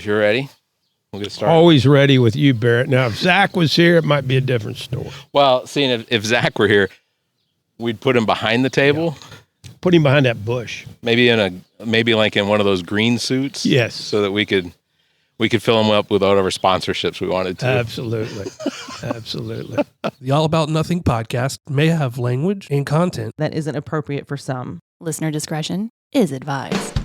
you're ready, we'll get started. Always ready with you, Barrett. Now, if Zach was here, it might be a different story. Well, seeing if Zach were here, we'd put him behind the table. Yeah. Put him behind that bush. Maybe like in one of those green suits. Yes. So that we could fill him up with whatever sponsorships we wanted to. Absolutely. Absolutely. The All About Nothing podcast may have language and content that isn't appropriate for some. Listener discretion is advised.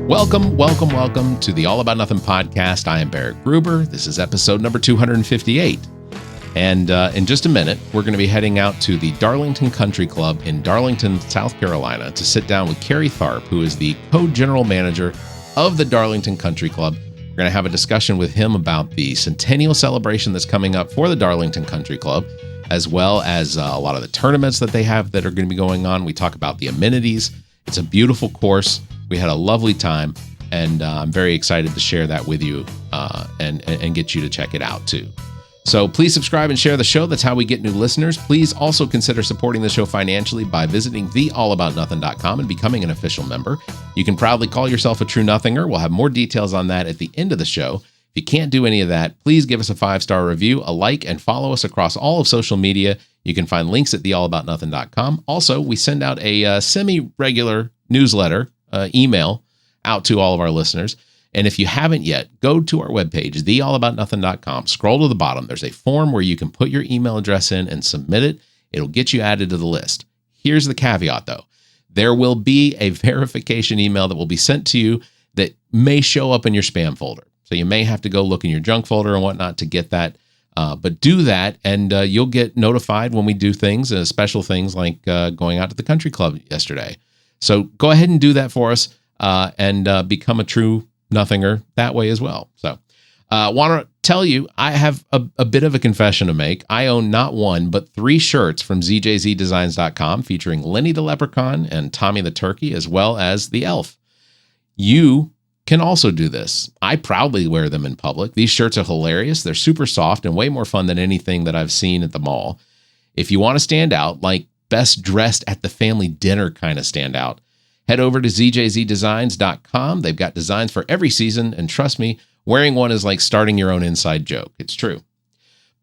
Welcome to the All About Nothing podcast. I am Barrett Gruber. This is episode number 258. And in just a minute, we're going to be heading out to the Darlington Country Club in Darlington, South Carolina, to sit down with Kerry Tharp, who is the co-general manager of the Darlington Country Club. We're going to have a discussion with him about the Centennial celebration that's coming up for the Darlington Country Club, as well as a lot of the tournaments that they have that are going to be going on. We talk about the amenities. It's a beautiful course. We had a lovely time, and I'm very excited to share that with you and get you to check it out too. So please subscribe and share the show. That's how we get new listeners. Please also consider supporting the show financially by visiting theallaboutnothing.com and becoming an official member. You can proudly call yourself a true nothinger. We'll have more details on that at the end of the show. If you can't do any of that, please give us a 5-star review, a like, and follow us across all of social media. You can find links at theallaboutnothing.com. Also, we send out a semi-regular newsletter, email out to all of our listeners. And if you haven't yet, go to our webpage, theallaboutnothing.com. Scroll to the bottom. There's a form where you can put your email address in and submit it. It'll get you added to the list. Here's the caveat, though. There will be a verification email that will be sent to you that may show up in your spam folder. So you may have to go look in your junk folder and whatnot to get that. But do that, and you'll get notified when we do things, special things like going out to the country club yesterday. So go ahead and do that for us and become a true nothinger that way as well. So want to tell you, I have a bit of a confession to make. I own not one, but 3 shirts from ZJZDesigns.com featuring Lenny the Leprechaun and Tommy the Turkey, as well as the Elf. You can also do this. I proudly wear them in public. These shirts are hilarious. They're super soft and way more fun than anything that I've seen at the mall. If you want to stand out, like best dressed at the family dinner kind of stand out, head over to ZJZDesigns.com. They've got designs for every season, and trust me, wearing one is like starting your own inside joke. It's true.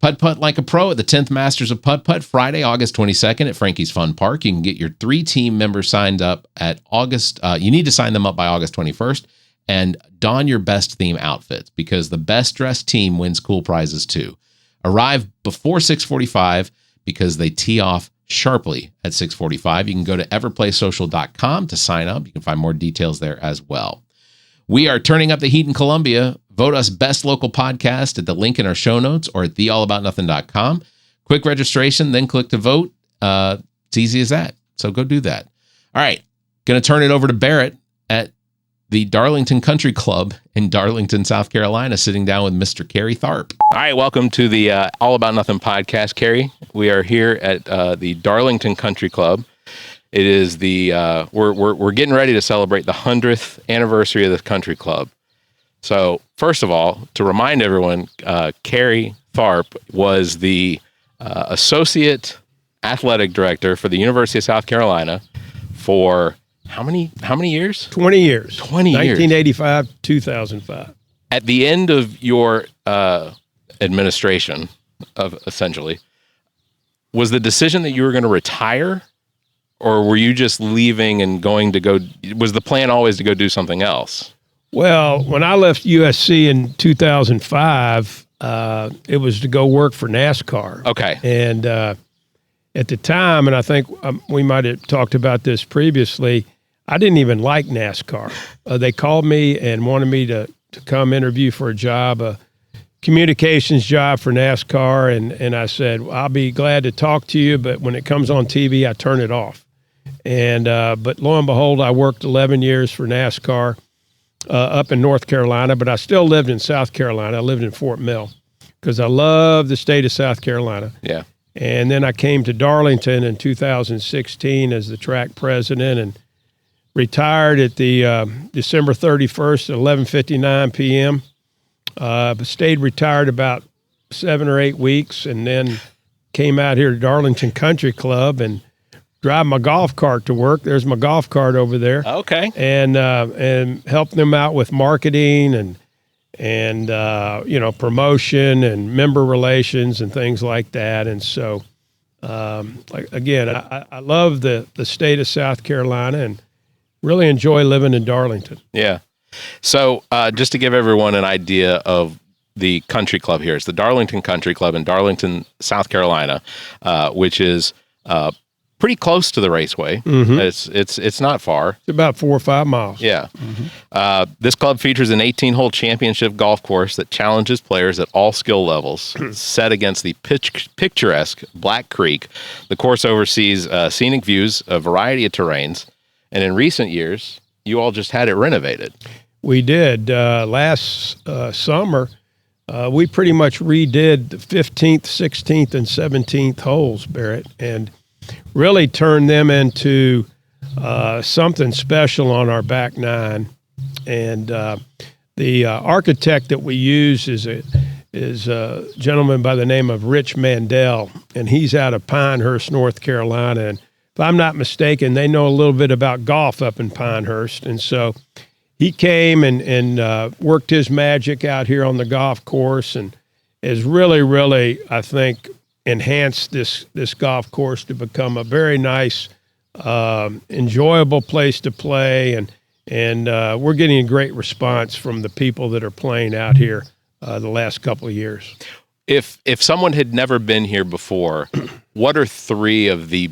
Putt-putt like a pro at the 10th Masters of Putt-Putt, Friday, August 22nd at Frankie's Fun Park. You can get your 3 team members signed up at August. You need to sign them up by August 21st and don your best theme outfits because the best dressed team wins cool prizes too. Arrive before 6:45 because they tee off sharply at 6:45. You can go to everplaysocial.com to sign up. You can find more details there as well. We are turning up the heat in Columbia. Vote us best local podcast at the link in our show notes or at theallaboutnothing.com. Quick registration, then click to vote. It's easy as that. So go do that. All right. Going to turn it over to Barrett at the Darlington Country Club in Darlington, South Carolina, sitting down with Mr. Kerry Tharp. All right, welcome to the All About Nothing podcast, Kerry. We are here at the Darlington Country Club. It is we're getting ready to celebrate the 100th anniversary of the country club. So first of all, to remind everyone, Kerry Tharp was the associate athletic director for the University of South Carolina for how many years? 20 years. 20 years. 1985, 2005. At the end of your administration, essentially, was the decision that you were going to retire, or were you just leaving and going to go? Was the plan always to go do something else? Well, when I left USC in 2005, it was to go work for NASCAR. Okay. And at the time, and I think we might have talked about this previously, I didn't even like NASCAR. They called me and wanted me to come interview for a job, a communications job for NASCAR. And I said, well, I'll be glad to talk to you, but when it comes on TV, I turn it off. And but lo and behold, I worked 11 years for NASCAR up in North Carolina, but I still lived in South Carolina. I lived in Fort Mill because I love the state of South Carolina. Yeah. And then I came to Darlington in 2016 as the track president and retired at the December 31st at 11:59 p.m. Stayed retired about 7 or 8 weeks and then came out here to Darlington Country Club and drive my golf cart to work. There's my golf cart over there. Okay. And help them out with marketing and promotion and member relations and things like that. And so, I love the state of South Carolina and really enjoy living in Darlington. Yeah. So just to give everyone an idea of the country club here, it's the Darlington Country Club in Darlington, South Carolina, which is pretty close to the raceway. Mm-hmm. It's not far. It's about 4 or 5 miles. Yeah. This club features an 18-hole championship golf course that challenges players at all skill levels. Set against the picturesque Black Creek, the course oversees scenic views, a variety of terrains, and in recent years, you all just had it renovated. We did. Last summer, we pretty much redid the 15th, 16th, and 17th holes, Barrett, and really turned them into something special on our back nine. And the architect that we use is a gentleman by the name of Rich Mandel, and he's out of Pinehurst, North Carolina. And if I'm not mistaken, they know a little bit about golf up in Pinehurst. And so he came and worked his magic out here on the golf course and has really, really, I think, enhanced this golf course to become a very nice, enjoyable place to play. And we're getting a great response from the people that are playing out here the last couple of years. If someone had never been here before, what are 3 of the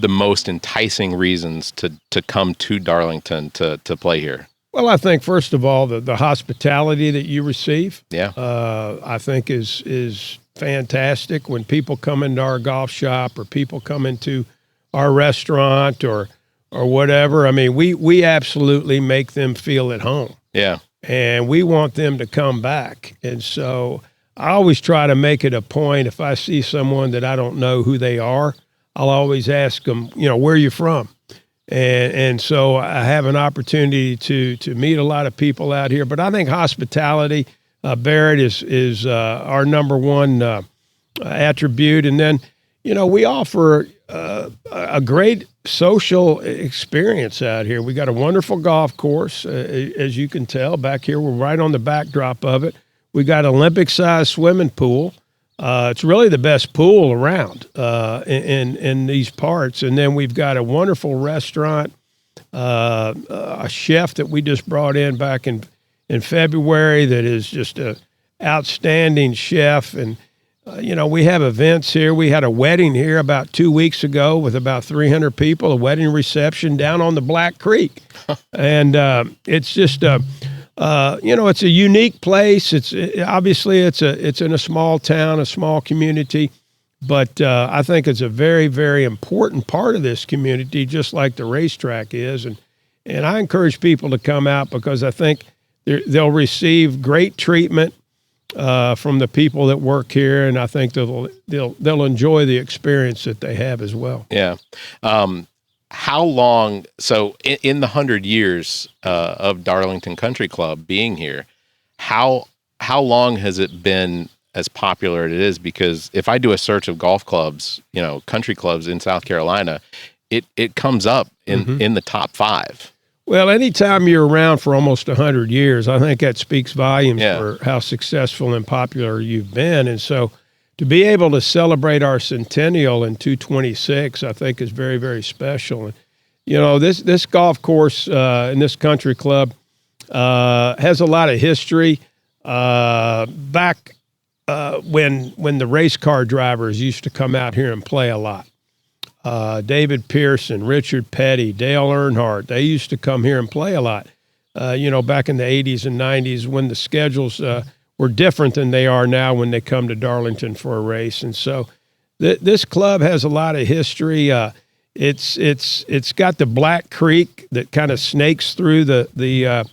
most enticing reasons to come to Darlington to play here? Well, I think first of all, the hospitality that you receive, I think is fantastic. When people come into our golf shop or people come into our restaurant or whatever, I mean, we absolutely make them feel at home. Yeah. And we want them to come back. And so I always try to make it a point, if I see someone that I don't know who they are, I'll always ask them, where are you from? And so I have an opportunity to meet a lot of people out here. But I think hospitality, Barrett, is our number one attribute. And then, we offer a great social experience out here. We got a wonderful golf course, as you can tell back here. We're right on the backdrop of it. We got an Olympic-sized swimming pool. It's really the best pool around in these parts. And then we've got a wonderful restaurant, a chef that we just brought in back in February that is just an outstanding chef. And, we have events here. We had a wedding here about 2 weeks ago with about 300 people, a wedding reception down on the Black Creek. And it's just it's a unique place. It's in a small town, a small community, but I think it's a very, very important part of this community, just like the racetrack is. And I encourage people to come out because I think they'll receive great treatment from the people that work here, and I think they'll enjoy the experience that they have as well. Yeah. How long, so in the 100 years of Darlington Country Club being here, how long has it been as popular as it is? Because if I do a search of golf clubs, country clubs in South Carolina, it comes up in the top 5. Well, anytime you're around for almost 100 years, I think that speaks volumes for how successful and popular you've been. And so to be able to celebrate our centennial in 226, I think is very, very special. And, this golf course and this country club has a lot of history. Back when the race car drivers used to come out here and play a lot. David Pearson, Richard Petty, Dale Earnhardt, they used to come here and play a lot, back in the 80s and 90s when the schedules were different than they are now when they come to Darlington for a race. And so this club has a lot of history. It's got the Black Creek that kind of snakes through the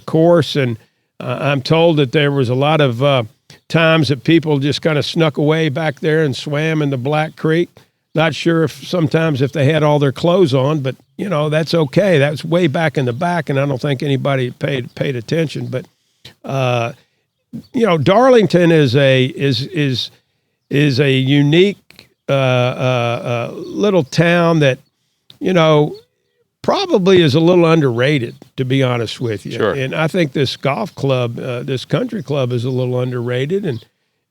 course. And I'm told that there was a lot of times that people just kind of snuck away back there and swam in the Black Creek. Not sure if they had all their clothes on, but that's okay. That's way back in the back, and I don't think anybody paid attention. But Darlington is a unique little town that, probably is a little underrated, to be honest with you. Sure. And I think this golf club, this country club, is a little underrated.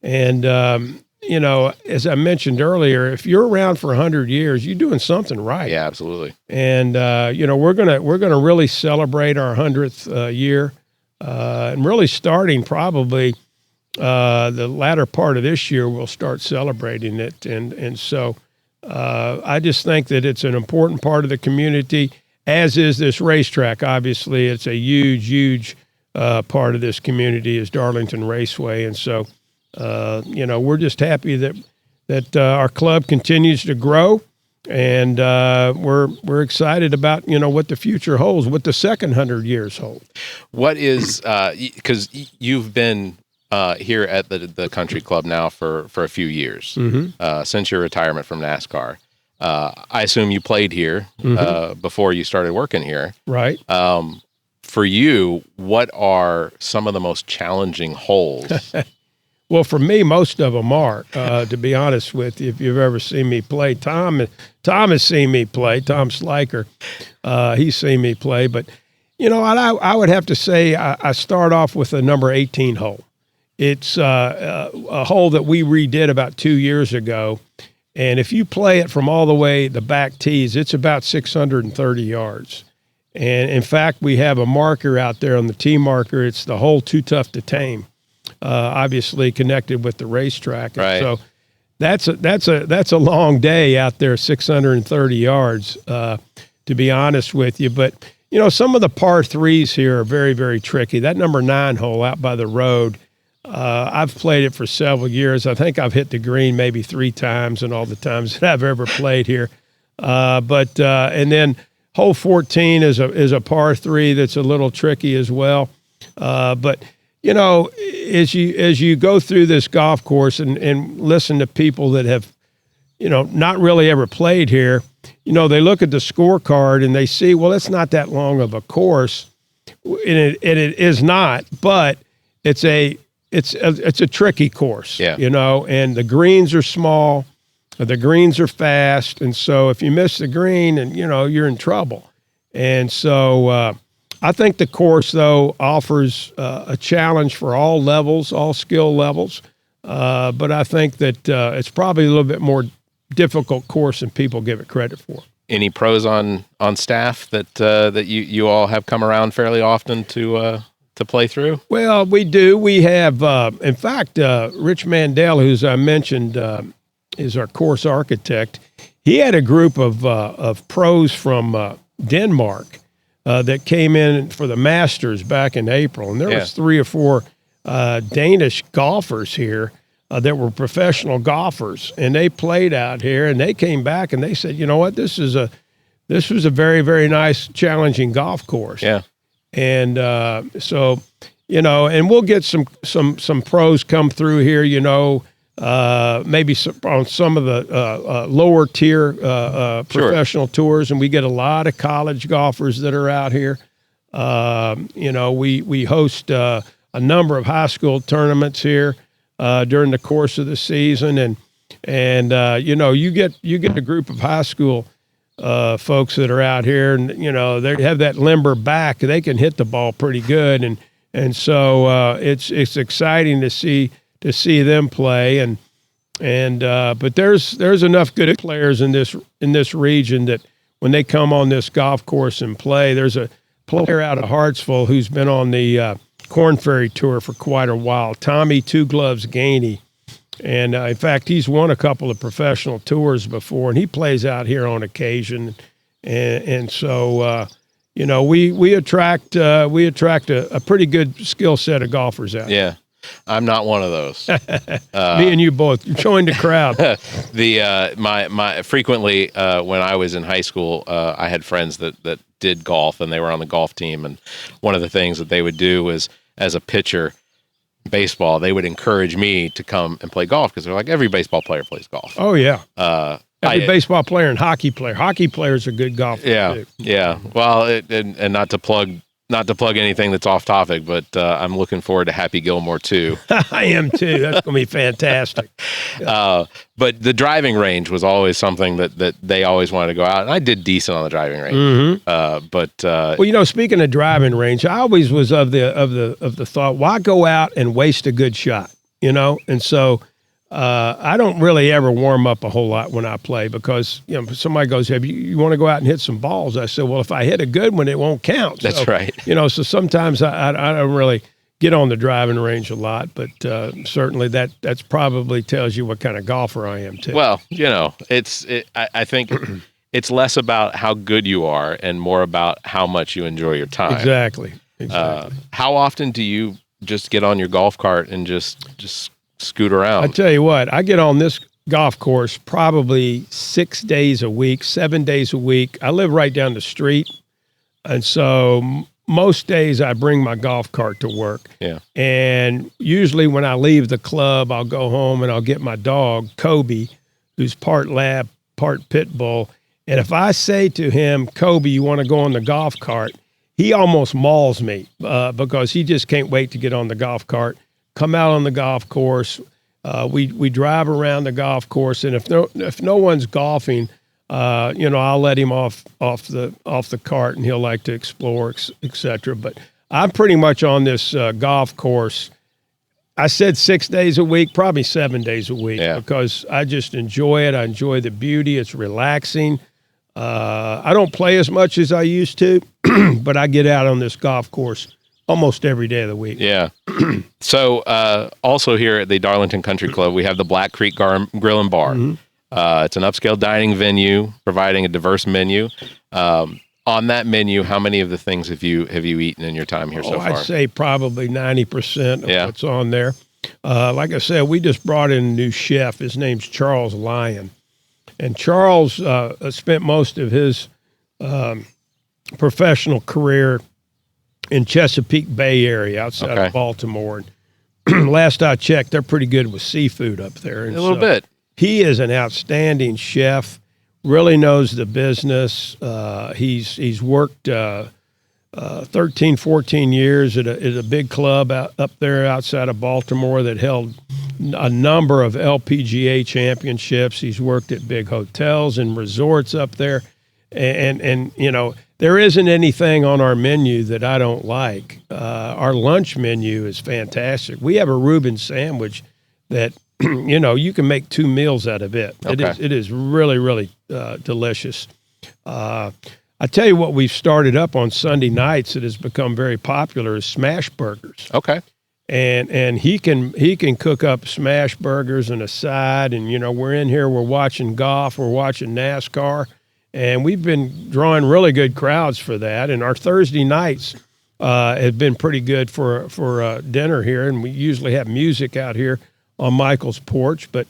And as I mentioned earlier, if you're around for 100 years, you're doing something right. Yeah, absolutely. And we're gonna really celebrate our 100th year, and really starting probably the latter part of this year, we'll start celebrating it. And so I just think that it's an important part of the community, as is this racetrack. Obviously, it's a huge part of this community is Darlington Raceway. And so, we're just happy that our club continues to grow, and we're excited about, what the future holds, what the second 100 years hold. What is, because you've been here at the country club now for a few years, since your retirement from NASCAR. I assume you played here before you started working here. Right. For you, what are some of the most challenging holes? Well, for me, most of them are, to be honest with you. If you've ever seen me play, Tom has seen me play, Tom Sliker, he's seen me play. But, I would have to say I start off with a number 18 hole. It's a hole that we redid about 2 years ago. And if you play it from all the way the back tees, it's about 630 yards. And in fact, we have a marker out there on the tee marker. It's the hole Too Tough to Tame, obviously connected with the racetrack. Right. So that's a long day out there, 630 yards, to be honest with you. But, some of the par threes here are very, very tricky. That number 9 hole out by the road, I've played it for several years. I think I've hit the green maybe 3 times in all the times that I've ever played here. And then hole 14 is a par 3 that's a little tricky as well. But as you go through this golf course and listen to people that have, not really ever played here, they look at the scorecard and they see, well, it's not that long of a course, and it is not, but it's a tricky course, and the greens are small, the greens are fast. And so if you miss the green, and you're in trouble. And so I think the course, though, offers a challenge for all levels, all skill levels. But I think that it's probably a little bit more difficult course than people give it credit for. Any pros on staff that you all have come around fairly often to play through? Well, we do. We have, in fact, Rich Mandel, who's I mentioned, is our course architect. He had a group of pros from Denmark that came in for the Masters back in April, and there was 3 or 4 Danish golfers here that were professional golfers, and they played out here, and they came back and they said, you know what, this was a very, very nice, challenging golf course. Yeah. And so, and we'll get some pros come through here, maybe on some of the lower tier professional tours, and we get a lot of college golfers that are out here. We host a number of high school tournaments here during the course of the season, and you get a group of high school folks that are out here, and they have that limber back. They can hit the ball pretty good, and so it's exciting to see them play, and but there's enough good players in this region that when they come on this golf course and play, there's a player out of Hartsville who's been on the Corn Ferry Tour for quite a while, Tommy Two Gloves Gainey. And in fact, he's won a couple of professional tours before, and he plays out here on occasion. And so, we attract a pretty good skill set of golfers out. Yeah, I'm not one of those. Me and you both joined the crowd. My frequently when I was in high school, I had friends that did golf, and they were on the golf team. And one of the things that they would do was, as a pitcher, baseball, they would encourage me to come and play golf because they're like, every baseball player plays golf. Oh yeah. Every baseball player and hockey player. Hockey players are good golfers. Yeah. too. Yeah. Well, and not to plug not to plug anything that's off topic, but I'm looking forward to Happy Gilmore too. I am too. That's going to be fantastic. But the driving range was always something that they always wanted to go out, and I did decent on the driving range. Well, speaking of driving range, I always was of the thought, why go out and waste a good shot? And so I don't really ever warm up a whole lot when I play because somebody goes, "Have you want to go out and hit some balls?" I said, "Well, if I hit a good one, it won't count." That's right. So sometimes I don't really get on the driving range a lot, but certainly that's probably tells you what kind of golfer I am too. Well, I think it's less about how good you are and more about how much you enjoy your time. Exactly. How often do you just get on your golf cart and just scoot around? I tell you what, I get on this golf course probably 6 days a week, 7 days a week. I live right down the street, and so most days I bring my golf cart to work. Yeah. And usually when I leave the club, I'll go home and I'll get my dog, Kobe, who's part lab, part pit bull. And if I say to him, "Kobe, you want to go on the golf cart?" he almost mauls me because he just can't wait to get on the golf cart, come out on the golf course. We drive around the golf course, and if no one's golfing, I'll let him off the cart, and he'll like to explore, etc. But I'm pretty much on this golf course. I said 6 days a week, probably 7 days a week, because I just enjoy it. I enjoy the beauty. It's relaxing. I don't play as much as I used to, but I get out on this golf course almost every day of the week. Yeah. So also here at the Darlington Country Club, we have the Black Creek Grill and Bar. Mm-hmm. It's an upscale dining venue providing a diverse menu. On that menu, how many of the things have you eaten in your time here so far? I'd say probably 90% of what's on there. Like I said, we just brought in a new chef. His name's Charles Lyon. And Charles spent most of his professional career in Chesapeake Bay area outside of Baltimore. And last I checked, they're pretty good with seafood up there. And a little bit. He is an outstanding chef, really knows the business. He's worked 13, 14 years at a big club up there outside of Baltimore that held a number of LPGA championships. He's worked at big hotels and resorts up there. And there isn't anything on our menu that I don't like. Our lunch menu is fantastic. We have a Reuben sandwich that, you can make 2 meals out of it. Okay. It is really, really delicious. I tell you what we've started up on Sunday nights that has become very popular is smash burgers. Okay. And he can cook up smash burgers and a side, and we're in here, we're watching golf, we're watching NASCAR, and we've been drawing really good crowds for that. And our Thursday nights have been pretty good for dinner here, and we usually have music out here on Michael's porch. But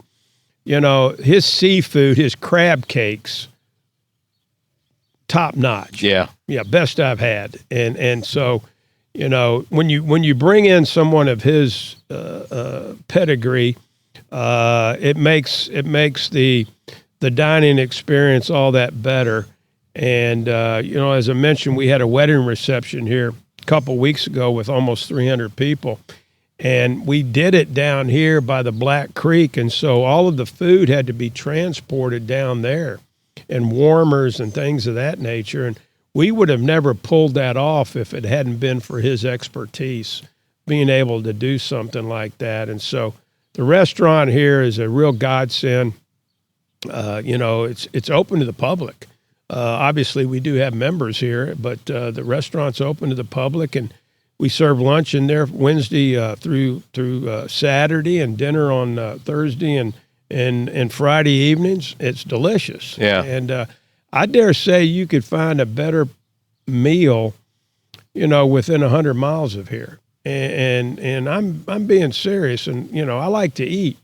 his seafood, his crab cakes, top notch. Yeah, best I've had. And so, when you bring in someone of his pedigree, it makes the dining experience all that better. And as I mentioned, we had a wedding reception here a couple weeks ago with almost 300 people, and we did it down here by the Black Creek, and so all of the food had to be transported down there, and warmers and things of that nature. And we would have never pulled that off if it hadn't been for his expertise, being able to do something like that. And so the restaurant here is a real godsend. It's open to the public. Obviously, we do have members here, but the restaurant's open to the public, and we serve lunch in there Wednesday through Saturday, and dinner on Thursday and Friday evenings. It's delicious. Yeah. And I dare say you could find a better meal, within 100 miles of here. And I'm being serious. And I like to eat,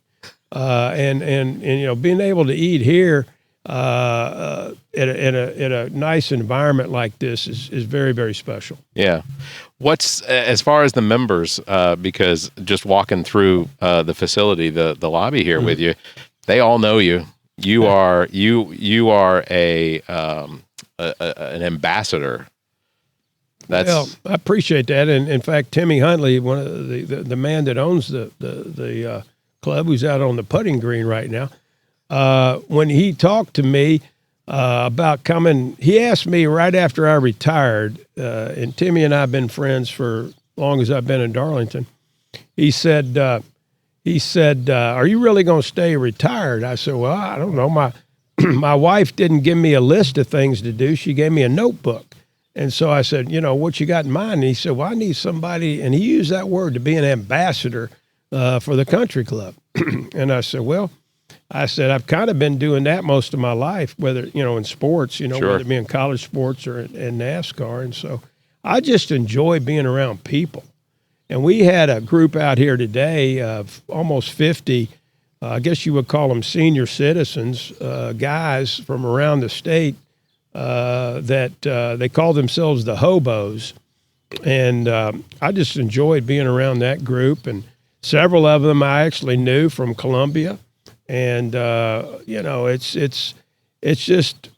and being able to eat here in a nice environment like this is very, very special. Yeah. What's as far as the members? Because just walking through the facility, the lobby here with you, they all know you. You are an ambassador Well, I appreciate that. And in fact, Timmy Huntley, one of the man that owns the club, who's out on the putting green right now, when he talked to me about coming, he asked me right after I retired, and Timmy and I have been friends for as long as I've been in Darlington. He said, "Are you really going to stay retired?" I said, "Well, I don't know. My wife didn't give me a list of things to do. She gave me a notebook." And so I said, "What you got in mind?" And he said, "Well, I need somebody," and he used that word, to be an ambassador for the country club. And I said, "Well," I've kind of been doing that most of my life, whether, in sports, Sure. whether it be in college sports or in NASCAR. And so I just enjoy being around people. And we had a group out here today of almost 50, I guess you would call them senior citizens, guys from around the state that they call themselves the hobos. And I just enjoyed being around that group. And several of them I actually knew from Columbia. And, it's just,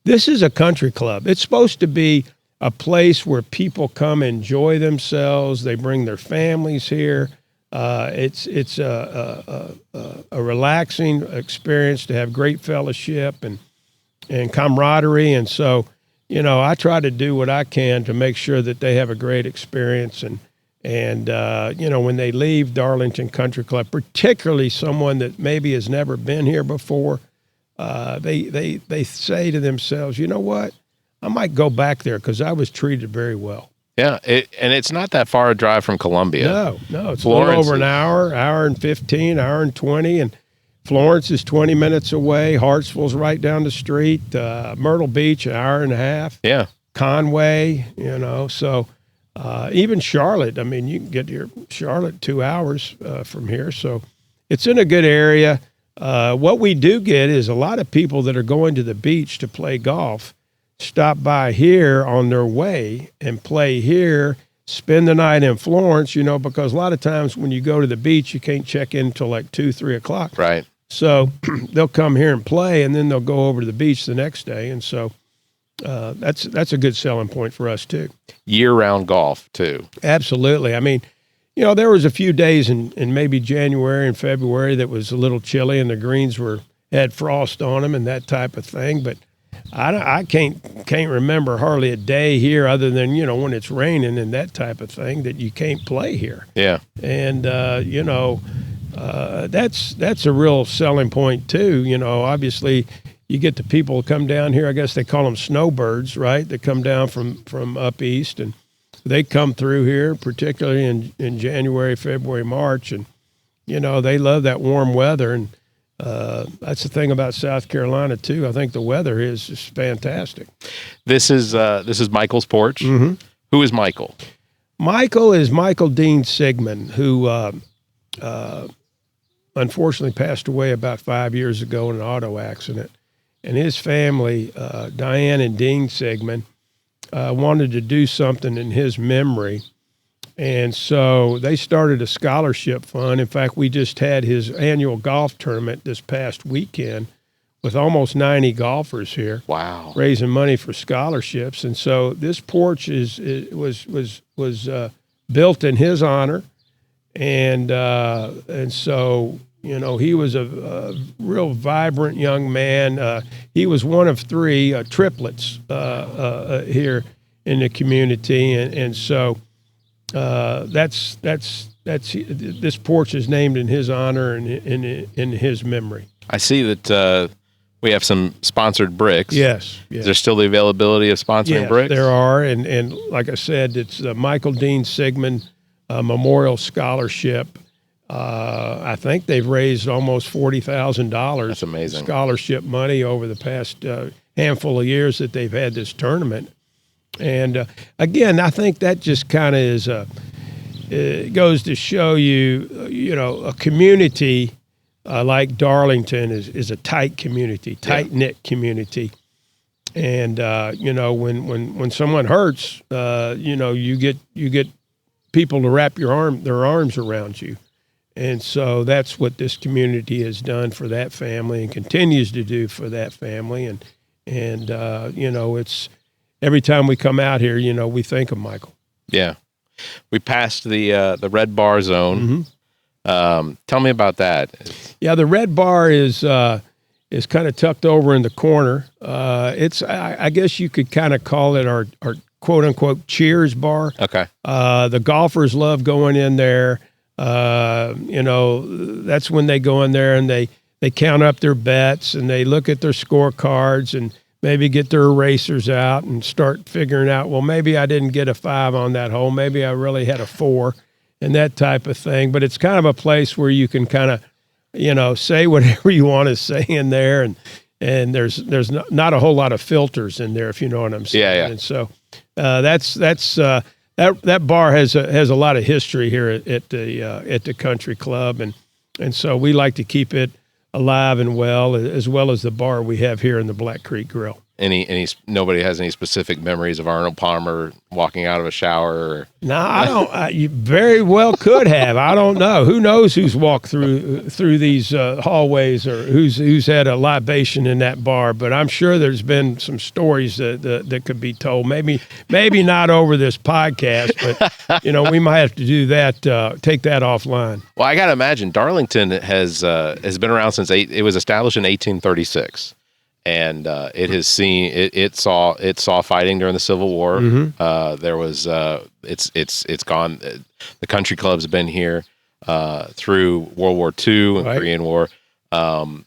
this is a country club. It's supposed to be a place where people come enjoy themselves. They bring their families here. It's a relaxing experience to have great fellowship and camaraderie. And so, I try to do what I can to make sure that they have a great experience. And when they leave Darlington Country Club, particularly someone that maybe has never been here before, they say to themselves, "You know what? I might go back there because I was treated very well." Yeah, and it's not that far a drive from Columbia. No, it's Florence a little over an hour and 15, hour and 20, and Florence is 20 minutes away. Hartsville's right down the street. Myrtle Beach, an hour and a half. Yeah. Conway, so even Charlotte. I mean, you can get to Charlotte 2 hours from here, so it's in a good area. What we do get is a lot of people that are going to the beach to play golf stop by here on their way and play here, spend the night in Florence, because a lot of times when you go to the beach, you can't check in until like 2, 3 o'clock. Right. So they'll come here and play, and then they'll go over to the beach the next day. And so that's a good selling point for us too. Year-round golf too. Absolutely. I mean, there was a few days in maybe January and February that was a little chilly, and the greens had frost on them and that type of thing. But I can't remember hardly a day here other than, when it's raining and that type of thing that you can't play here. Yeah. And, that's a real selling point too. Obviously you get the people come down here, I guess they call them snowbirds, right? They come down from up east, and they come through here, particularly in January, February, March. And, they love that warm weather. And, that's the thing about South Carolina too. I think the weather is just fantastic. This is Michael's porch. Mm-hmm. Who is Michael? Michael is Michael Dean Sigmund, who unfortunately passed away about 5 years ago in an auto accident. And his family, Diane and Dean Sigmund, wanted to do something in his memory. And so they started a scholarship fund. In fact, we just had his annual golf tournament this past weekend with almost 90 golfers here. Wow. Raising money for scholarships. And so this porch was built in his honor. And so, he was a real vibrant young man. He was one of 3 triplets here in the community. And so that's this porch is named in his honor and in his memory. I see that we have some sponsored bricks. Yes. Is there still the availability of sponsoring bricks? There are, and like I said, it's the Michael Dean Sigmund Memorial Scholarship. I think they've raised almost $40,000. That's amazing. Scholarship money over the past handful of years that they've had this tournament. And again, I think that just kind of it goes to show you, a community like Darlington is a tight community, tight-knit community. And, when someone hurts, you get people to wrap their arms around you. And so that's what this community has done for that family and continues to do for that family. And every time we come out here, we think of Michael. Yeah. We passed the red bar zone. Tell me about that. Yeah, the red bar is kind of tucked over in the corner. It's I guess you could kind of call it our quote unquote cheers bar. Okay. The golfers love going in there. That's when they go in there and they count up their bets and they look at their scorecards and maybe get their erasers out and start figuring out, well, maybe I didn't get a 5 on that hole. Maybe I really had a 4 and that type of thing. But it's kind of a place where you can kind of, say whatever you want to say in there. And there's not a whole lot of filters in there, if you know what I'm saying. Yeah. And so that bar has a lot of history here at the country club. And so we like to keep it alive and well as the bar we have here in the Black Creek Grill. Nobody has any specific memories of Arnold Palmer walking out of a shower? Or... No, I don't. You very well could have. I don't know. Who knows who's walked through these hallways or who's had a libation in that bar? But I'm sure there's been some stories that could be told. Maybe not over this podcast, but we might have to do that. Take that offline. Well, I got to imagine Darlington has been around since it was established in 1836. And it saw fighting during the Civil War. There was it's gone. The country club's been here through World War II and Korean War. One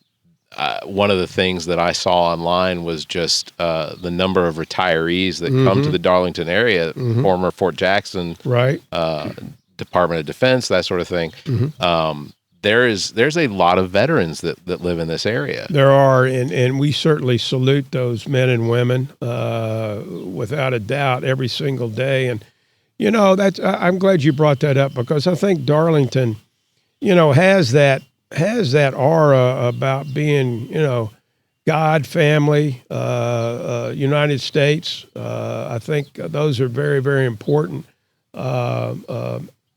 of the things that I saw online was just the number of retirees that come to the Darlington area, former Fort Jackson, Department of Defense, that sort of thing. There's a lot of veterans that live in this area. There are, and we certainly salute those men and women without a doubt every single day. And I'm glad you brought that up because I think Darlington, has that aura about being God, family, United States. I think those are very, very important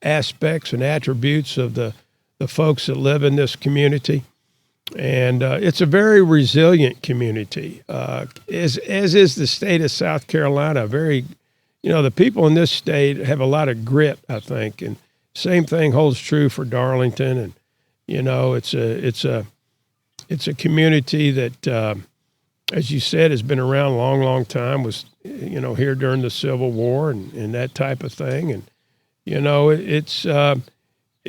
aspects and attributes of the folks that live in this community. And it's a very resilient community, as is the state of South Carolina. The people in this state have a lot of grit, I think. And same thing holds true for Darlington. And, it's a community that, as you said, has been around a long, long time, was, here during the Civil War and that type of thing. And,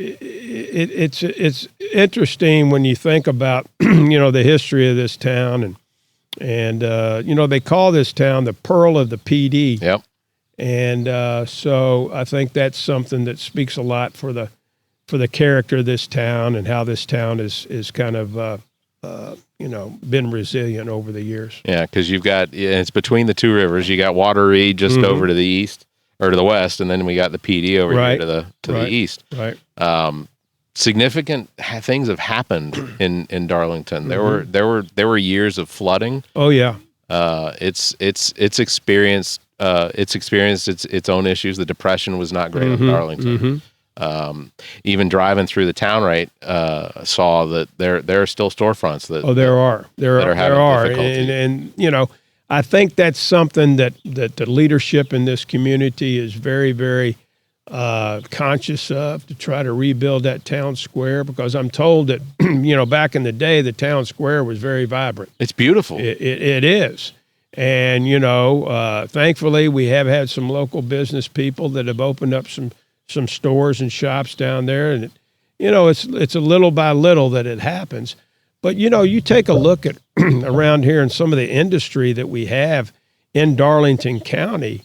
it's interesting when you think about the history of this town and they call this town the Pearl of the PD. Yep. And so I think that's something that speaks a lot for the character of this town and how this town is kind of been resilient over the years. Yeah, because it's between the two rivers. You got Wateree just over to the east. Or to the west, and then we got the PD over here to the east. Right. Significant things have happened in Darlington. There were years of flooding. Oh yeah. It's experienced its own issues. The Depression was not great in Darlington. Even driving through the town saw that there are still storefronts that there are difficulty. and I think that's something that the leadership in this community is very, very conscious of, to try to rebuild that town square, because I'm told that, back in the day, the town square was very vibrant. It's beautiful. It is. And, thankfully, we have had some local business people that have opened up some stores and shops down there. And, it's a little by little that it happens. But, you take a look at around here and some of the industry that we have in Darlington County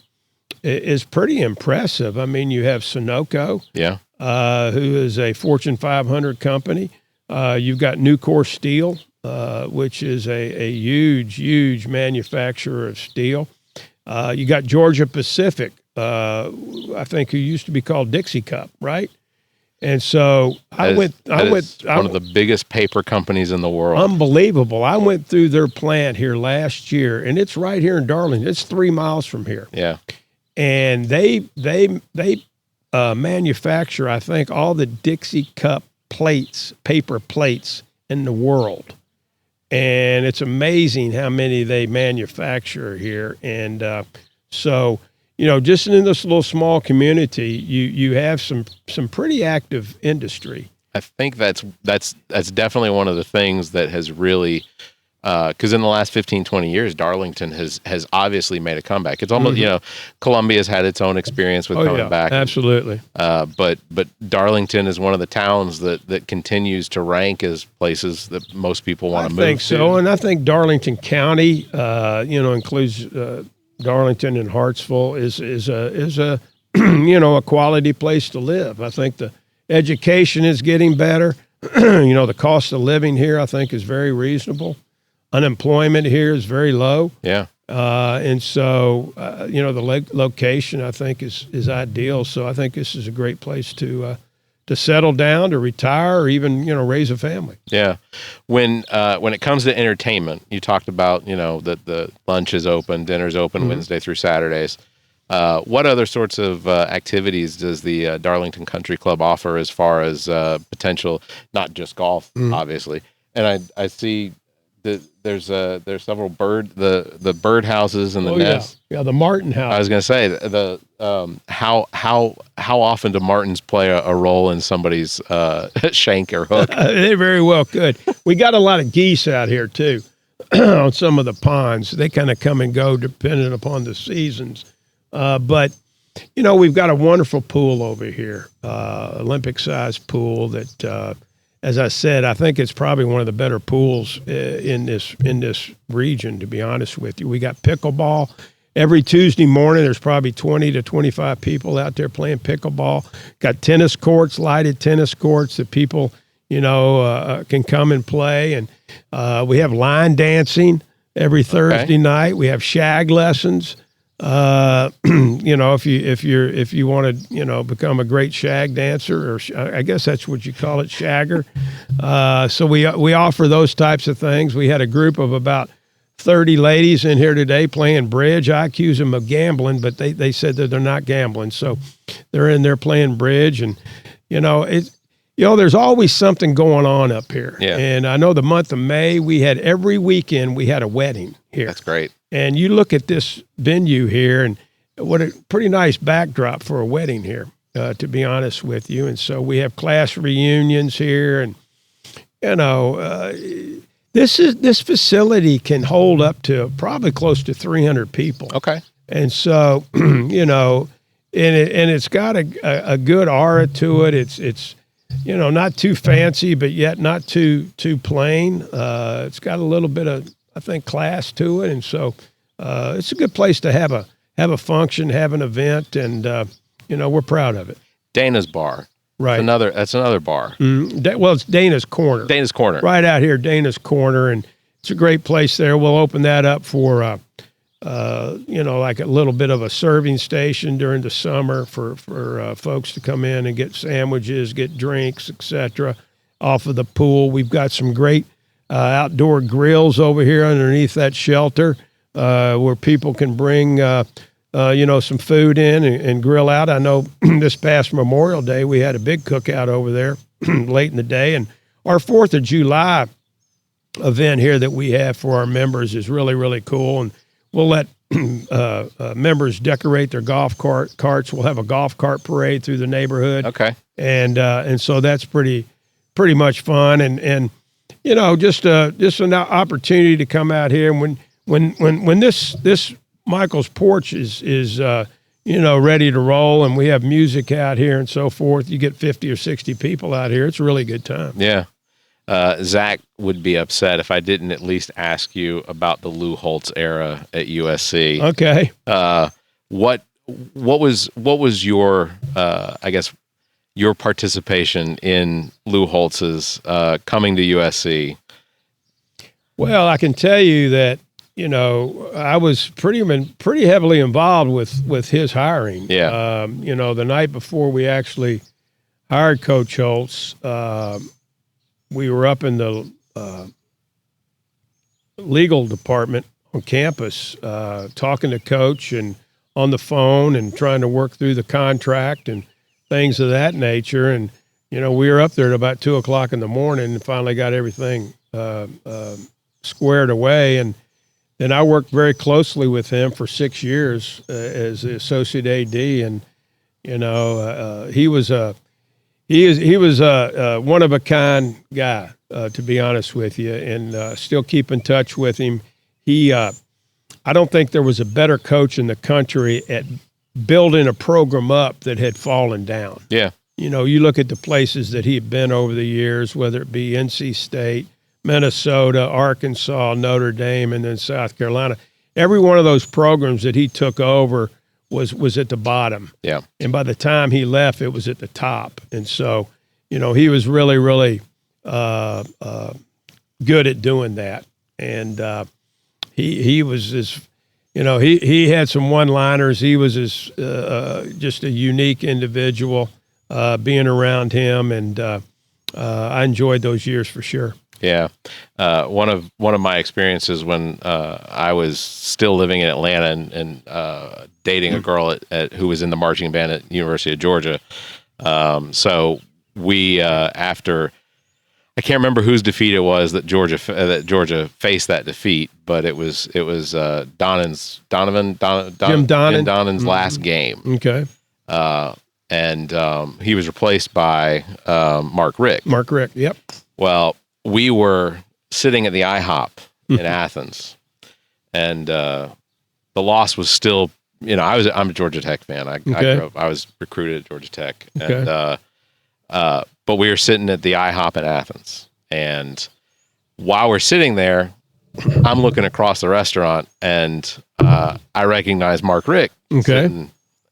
is pretty impressive. I mean, you have Sunoco, who is a Fortune 500 company. You've got Nucor Steel, which is a huge, huge manufacturer of steel. You got Georgia Pacific, I think, who used to be called Dixie Cup, right? And so I went one of the biggest paper companies in the world. Unbelievable. I went through their plant here last year, and it's right here in Darlington. It's 3 miles from here. Yeah. And they manufacture, I think, all the Dixie Cup paper plates in the world. And it's amazing how many they manufacture here. And So, just in this little small community, you have some pretty active industry. I think that's definitely one of the things that has really, because in the last 15, 20 years, Darlington has obviously made a comeback. It's almost, Columbia's had its own experience with coming back. Absolutely. But Darlington is one of the towns that continues to rank as places that most people want to move to. I think so, and I think Darlington County, includes Darlington and Hartsville is a a quality place to live. I think the education is getting better. The cost of living here, I think, is very reasonable. Unemployment here is very low. Yeah. And so, the location, I think, is ideal. So I think this is a great place to settle down, to retire, or even, raise a family. Yeah. When it comes to entertainment, you talked about, that the lunch is open, dinner's open Wednesday through Saturdays. What other sorts of activities does the Darlington Country Club offer as far as potential, not just golf, obviously? And I see that there's several the bird houses and the nests. Yeah, the Martin house. I was going to say the how often do martins play a role in somebody's shank or hook? They very well could. We got a lot of geese out here too on some of the ponds. They kind of come and go depending upon the seasons. But we've got a wonderful pool over here, Olympic-sized pool that, as I said, I think it's probably one of the better pools in this region, to be honest with you. We got pickleball. Every Tuesday morning, there's probably 20 to 25 people out there playing pickleball. Got tennis courts, lighted tennis courts that people, can come and play. And we have line dancing every Thursday night. We have shag lessons. If you want to, become a great shag dancer, or I guess that's what you call it, shagger. So we offer those types of things. We had a group of about 30 ladies in here today playing bridge. I accuse them of gambling, but they said that they're not gambling. So they're in there playing bridge, and there's always something going on up here. Yeah. And I know the month of May, every weekend we had a wedding here. That's great. And you look at this venue here, and what a pretty nice backdrop for a wedding here, to be honest with you. And so we have class reunions here, and this facility can hold up to probably close to 300 people. Okay. And so and it's got a good aura to it. It's not too fancy, but yet not too plain. It's got a little bit of, I think, class to it, and so it's a good place to have a function, have an event, and we're proud of it. Dana's Bar, right? That's another bar. Well, it's Dana's Corner. Dana's Corner, right out here, Dana's Corner, and it's a great place there. We'll open that up for like a little bit of a serving station during the summer for folks to come in and get sandwiches, get drinks, etc. off of the pool. We've got some great outdoor grills over here underneath that shelter where people can bring, some food in and grill out. I know this past Memorial Day, we had a big cookout over there late in the day. And our 4th of July event here that we have for our members is really, really cool. And we'll let members decorate their golf carts. We'll have a golf cart parade through the neighborhood. Okay. And so that's pretty much fun. And just an opportunity to come out here. And when this Michael's porch is ready to roll, and we have music out here and so forth, you get 50 or 60 people out here. It's a really good time. Yeah. Zach would be upset if I didn't at least ask you about the Lou Holtz era at USC. Okay. What was your your participation in Lou Holtz's coming to USC? Well, I can tell you that I was pretty heavily involved with his hiring. Yeah. The night before we actually hired Coach Holtz, we were up in the legal department on campus talking to Coach and on the phone and trying to work through the contract and things of that nature. And, we were up there at about 2:00 in the morning and finally got everything squared away. And And I worked very closely with him for 6 years as the associate AD, and he was a one of a kind guy, to be honest with you, and still keep in touch with him. I don't think there was a better coach in the country at building a program up that had fallen down. Yeah. You look at the places that he had been over the years, whether it be NC State, Minnesota, Arkansas, Notre Dame, and then South Carolina. Every one of those programs that he took over was at the bottom. Yeah. And by the time he left, it was at the top. And so, he was really, really good at doing that. And he was he had some one-liners. He was just a unique individual being around him, and I enjoyed those years for sure. Yeah. One of my experiences when I was still living in Atlanta and dating a girl who was in the marching band at University of Georgia. So we after I can't remember whose defeat it was that Georgia faced that defeat, but it was Jim Donovan's last game. Okay. And he was replaced by Mark Richt. Mark Richt, yep. Well, we were sitting at the IHOP in Athens, and the loss was still, I'm a Georgia Tech fan. I grew up, I was recruited at Georgia Tech, and but we were sitting at the IHOP in Athens, and while we're sitting there, I'm looking across the restaurant, and I recognize Mark Richt. Okay.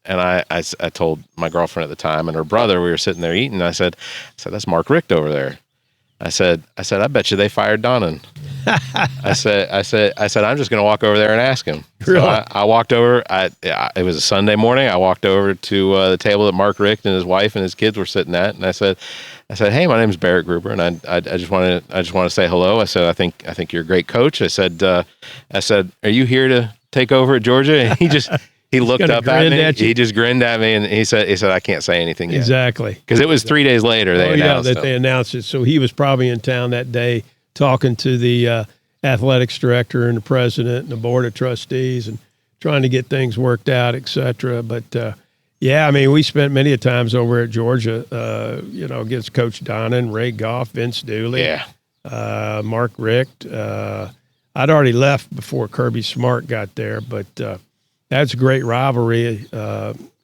And I told my girlfriend at the time and her brother, we were sitting there eating, and I said, that's Mark Richt over there. I said, I bet you they fired Donnan. I said, I'm just going to walk over there and ask him. Really? So I walked over. It was a Sunday morning. I walked over to the table that Mark Richt and his wife and his kids were sitting at, and I said, hey, my name is Barrett Gruber, and I just want to say hello. I said, I think you're a great coach. I said, are you here to take over at Georgia? And he looked up at me. He just grinned at me, and he said, I can't say anything yet. Exactly. Because it was 3 days later they announced it. They announced it. So he was probably in town that day talking to the athletics director and the president and the board of trustees and trying to get things worked out, et cetera. But, we spent many times over at Georgia, against Coach Donnan, Ray Goff, Vince Dooley, Mark Richt. I'd already left before Kirby Smart got there, but that's a great rivalry.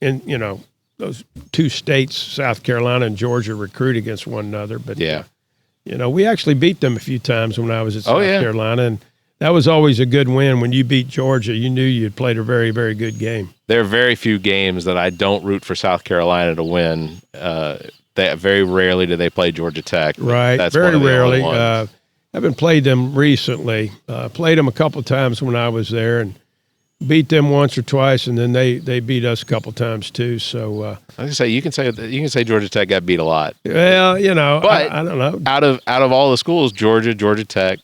In those two states, South Carolina and Georgia, recruit against one another. But we actually beat them a few times when I was at South Carolina, and that was always a good win. When you beat Georgia, you knew you'd played a very, very good game. There are very few games that I don't root for South Carolina to win. Very rarely do they play Georgia Tech. Right, that's very rarely. I haven't played them recently. Played them a couple times when I was there, and beat them once or twice, and then they beat us a couple times too. So I was gonna say you can say Georgia Tech got beat a lot. Well, but I don't know. Out of all the schools, Georgia Tech,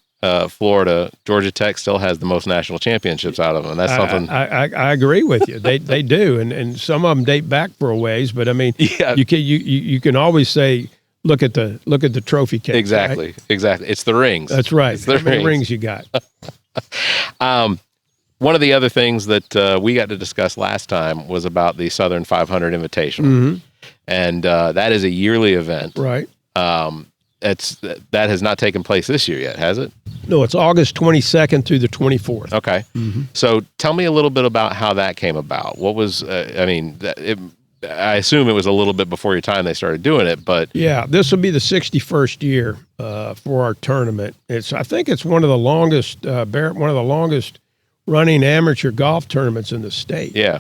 Florida, Georgia Tech still has the most national championships out of them. And that's something I agree with you. They do, and some of them date back for a ways. But I mean, you can always say, look at the trophy case. Exactly, right? Exactly. It's the rings. That's right. It's the rings you got. One of the other things that we got to discuss last time was about the Southern 500 Invitational, and that is a yearly event. Right. That has not taken place this year yet, has it? No, it's August 22nd through the 24th. Okay. So tell me a little bit about how that came about. What was, I assume it was a little bit before your time they started doing it, but. Yeah, this will be the 61st year for our tournament. I think it's one of the longest, Barrett, one of the longest running amateur golf tournaments in the state. Yeah.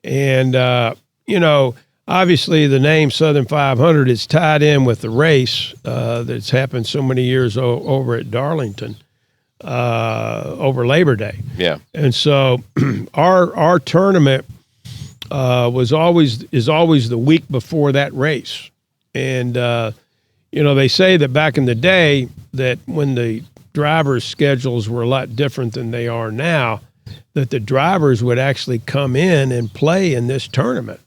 And, obviously the name Southern 500 is tied in with the race that's happened so many years over at Darlington over Labor Day. Yeah. And so our tournament is always the week before that race. And, they say that back in the day that when the drivers' schedules were a lot different than they are now, that the drivers would actually come in and play in this tournament.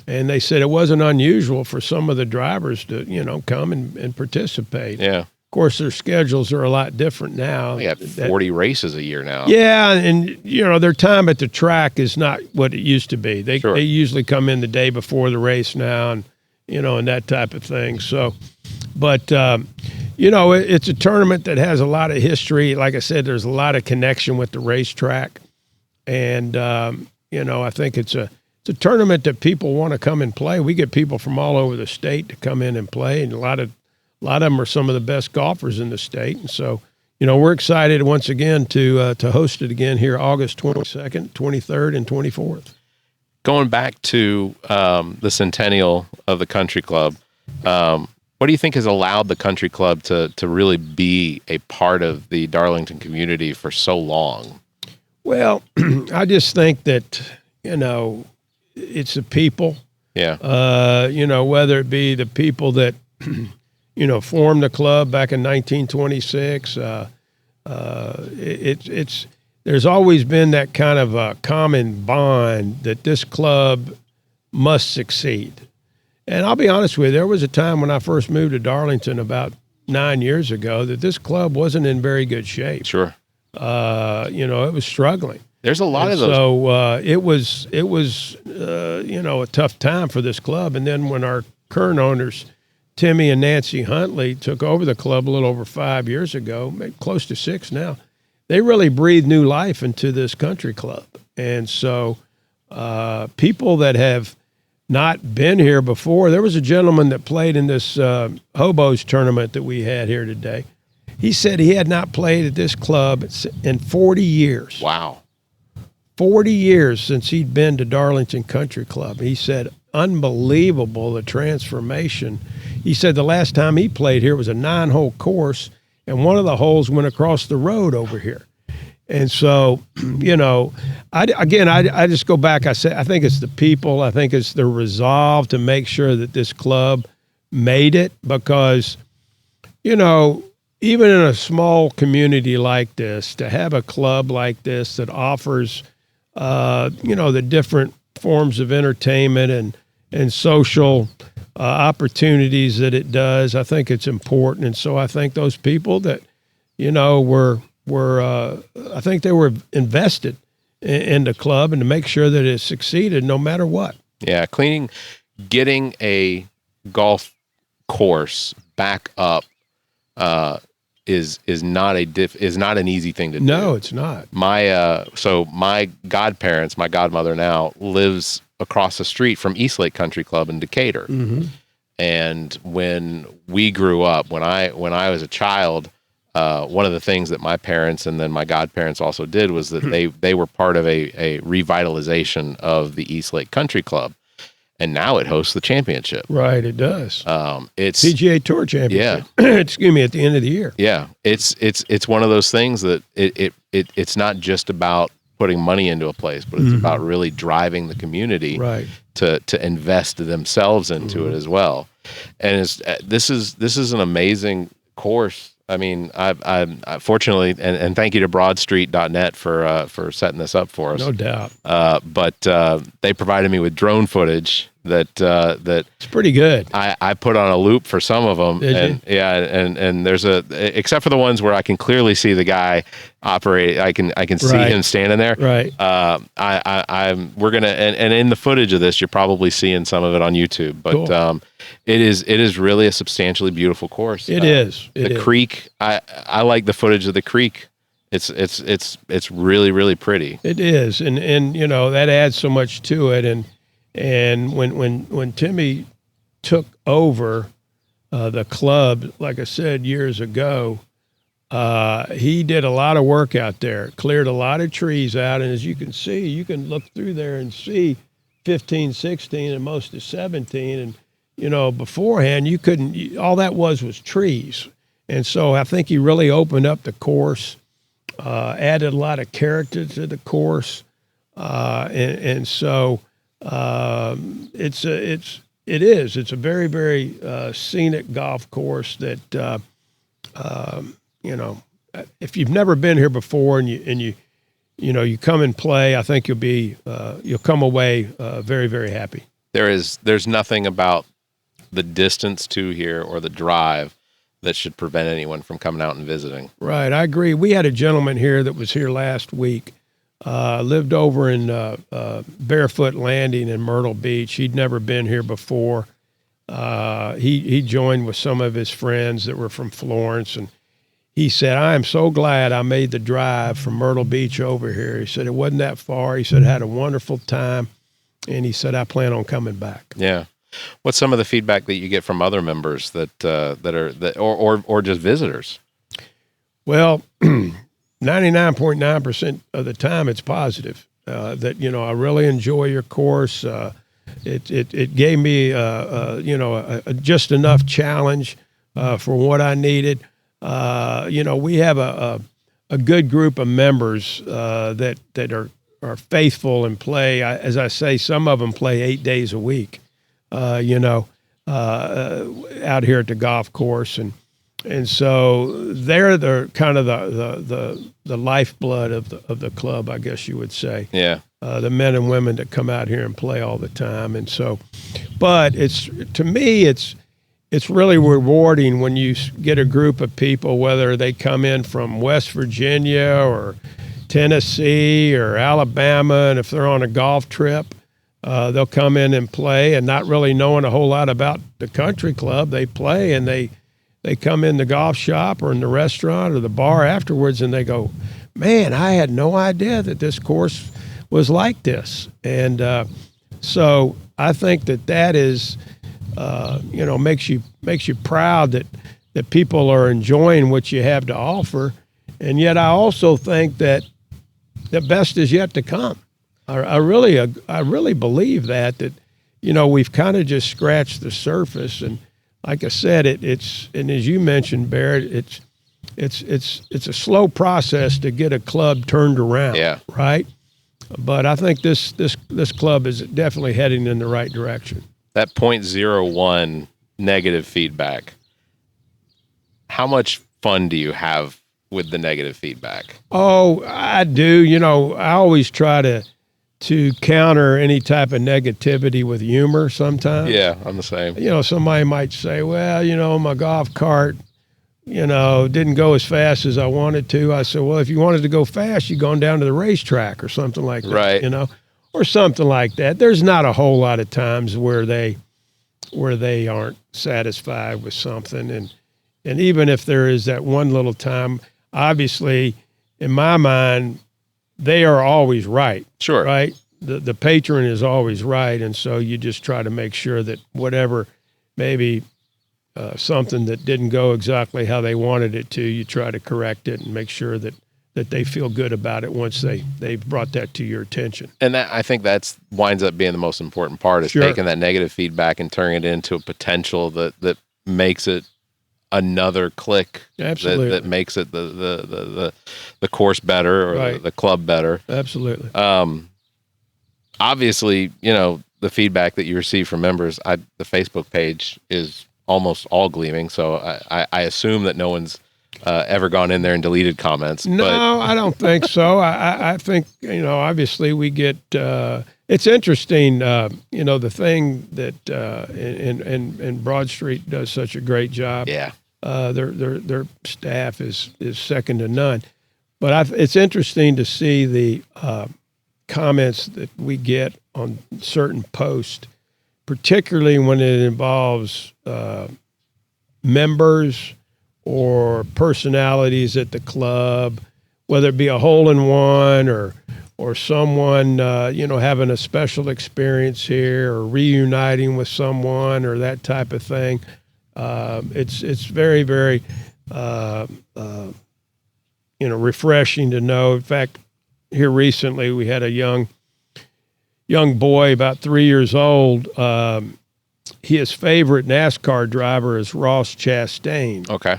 And they said it wasn't unusual for some of the drivers to, come and participate. Yeah. Of course, their schedules are a lot different now. They got 40 races a year now. Yeah, and their time at the track is not what it used to be. They Sure. they usually come in the day before the race now, and and that type of thing. So, but it's a tournament that has a lot of history. Like I said, there's a lot of connection with the racetrack, and I think it's a tournament that people want to come and play. We get people from all over the state to come in and play, and a lot of them are some of the best golfers in the state. And so, we're excited once again to host it again here August 22nd, 23rd, and 24th. Going back to the Centennial of the Country Club, what do you think has allowed the Country Club to really be a part of the Darlington community for so long? Well, I just think that, it's the people. Yeah. Whether it be the people that, formed the club back in 1926. There's always been that kind of a common bond that this club must succeed. And I'll be honest with you, there was a time when I first moved to Darlington about 9 years ago that this club wasn't in very good shape. Sure. It was struggling. There's a lot And of those. So it was a tough time for this club. And then when our current owners, Timmy and Nancy Huntley, took over the club a little over 5 years ago, maybe close to 6 now, they really breathed new life into this country club. And so people that have not been here before, there was a gentleman that played in this hobos tournament that we had here today. He said he had not played at this club in 40 years. Wow. 40 years since he'd been to Darlington Country Club. He said, unbelievable, the transformation. He said the last time he played here was a 9-hole course, and one of the holes went across the road over here. And so, I just go back. I think it's the people. I think it's the resolve to make sure that this club made it, because, even in a small community like this, to have a club like this that offers, the different forms of entertainment and social opportunities that it does, I think it's important. And so I think those people that, I think they were invested in the club and to make sure that it succeeded no matter what. Yeah, getting a golf course back up is not an easy thing to do. No, it's not. My godparents, my godmother now lives across the street from Eastlake Country Club in Decatur. Mm-hmm. And when we grew up, when I was a child, one of the things that my parents and then my godparents also did was that they were part of a revitalization of the Eastlake Country Club, and now it hosts the championship. Right, it does. It's PGA Tour Championship. Yeah. Excuse me, at the end of the year. Yeah, it's one of those things that it's not just about putting money into a place, but it's about really driving the community to invest themselves into it as well. And this is an amazing course. I mean, I fortunately, and thank you to broadstreet.net for setting this up for us. No doubt. But they provided me with drone footage that It's pretty good. I put on a loop for some of them. Did you? Yeah, and there's except for the ones where I can clearly see the guy operate. I can see him standing there. Right. We're gonna and in the footage of this, you're probably seeing some of it on YouTube. But Cool. it is really a substantially beautiful course. It is. The creek. I like the footage of the creek. It's really, really pretty. It is, and that adds so much to it. And when Timmy took over the club, like I said years ago, he did a lot of work out there, cleared a lot of trees out, and as you can see, you can look through there and see 15, 16, and most of 17, and beforehand you couldn't. All that was trees, and so I think he really opened up the course. Added a lot of character to the course, and so it's a very, very scenic golf course that if you've never been here before and you come and play, I think you'll come away very, very happy. There's nothing about the distance to here or the drive that should prevent anyone from coming out and visiting. Right, I agree. We had a gentleman here that was here last week, lived over in Barefoot Landing in Myrtle Beach. He'd never been here before. He joined with some of his friends that were from Florence, and he said, I am so glad I made the drive from Myrtle Beach over here. He said, it wasn't that far. He said, had a wonderful time, and he said, I plan on coming back. Yeah. What's some of the feedback that you get from other members or just visitors? Well, 99.9% of the time it's positive. That, I really enjoy your course. It gave me, just enough challenge for what I needed. We have a good group of members that are faithful and play. As I say, some of them play 8 days a week. Out here at the golf course, and so they're the kind of the lifeblood of the club, I guess you would say. Yeah. The men and women that come out here and play all the time, and so, but to me it's really rewarding when you get a group of people, whether they come in from West Virginia or Tennessee or Alabama, and if they're on a golf trip. They'll come in and play, and not really knowing a whole lot about the country club, they play, and they come in the golf shop or in the restaurant or the bar afterwards, and they go, man, I had no idea that this course was like this. And so I think that is, makes you proud that people are enjoying what you have to offer. And yet I also think that the best is yet to come. I really believe that we've kind of just scratched the surface, and like I said, it's and as you mentioned, Barrett, it's a slow process to get a club turned around. Yeah. Right. But I think this club is definitely heading in the right direction. That 0.01 negative feedback. How much fun do you have with the negative feedback? Oh, I do. I always try to counter any type of negativity with humor sometimes. Yeah, I'm the same. Somebody might say, well, my golf cart, didn't go as fast as I wanted to. I said, well, if you wanted to go fast, you'd gone down to the racetrack or something like that, right. Or something like that. There's not a whole lot of times where they aren't satisfied with something. And even if there is that one little time, obviously, in my mind, they are always right. Sure. Right? The patron is always right, and so you just try to make sure that whatever, maybe something that didn't go exactly how they wanted it to, you try to correct it and make sure that they feel good about it once they've brought that to your attention. And I think that's winds up being the most important part, is Sure. taking that negative feedback and turning it into a potential that makes it another click. Absolutely. that makes it the course better, or Right. the club better. Absolutely. Obviously, the feedback that you receive from members, the Facebook page is almost all gleaming, so I assume that no one's ever gone in there and deleted comments. No, I don't think so. I think, obviously we get, it's interesting, the thing that, and Broad Street does such a great job. Yeah. Their staff is second to none. But it's interesting to see the comments that we get on certain posts, particularly when it involves members or personalities at the club, whether it be a hole-in-one or someone, having a special experience here or reuniting with someone or that type of thing. It's very, very, refreshing to know. In fact, here recently we had a young boy, about 3 years old. His favorite NASCAR driver is Ross Chastain. Okay.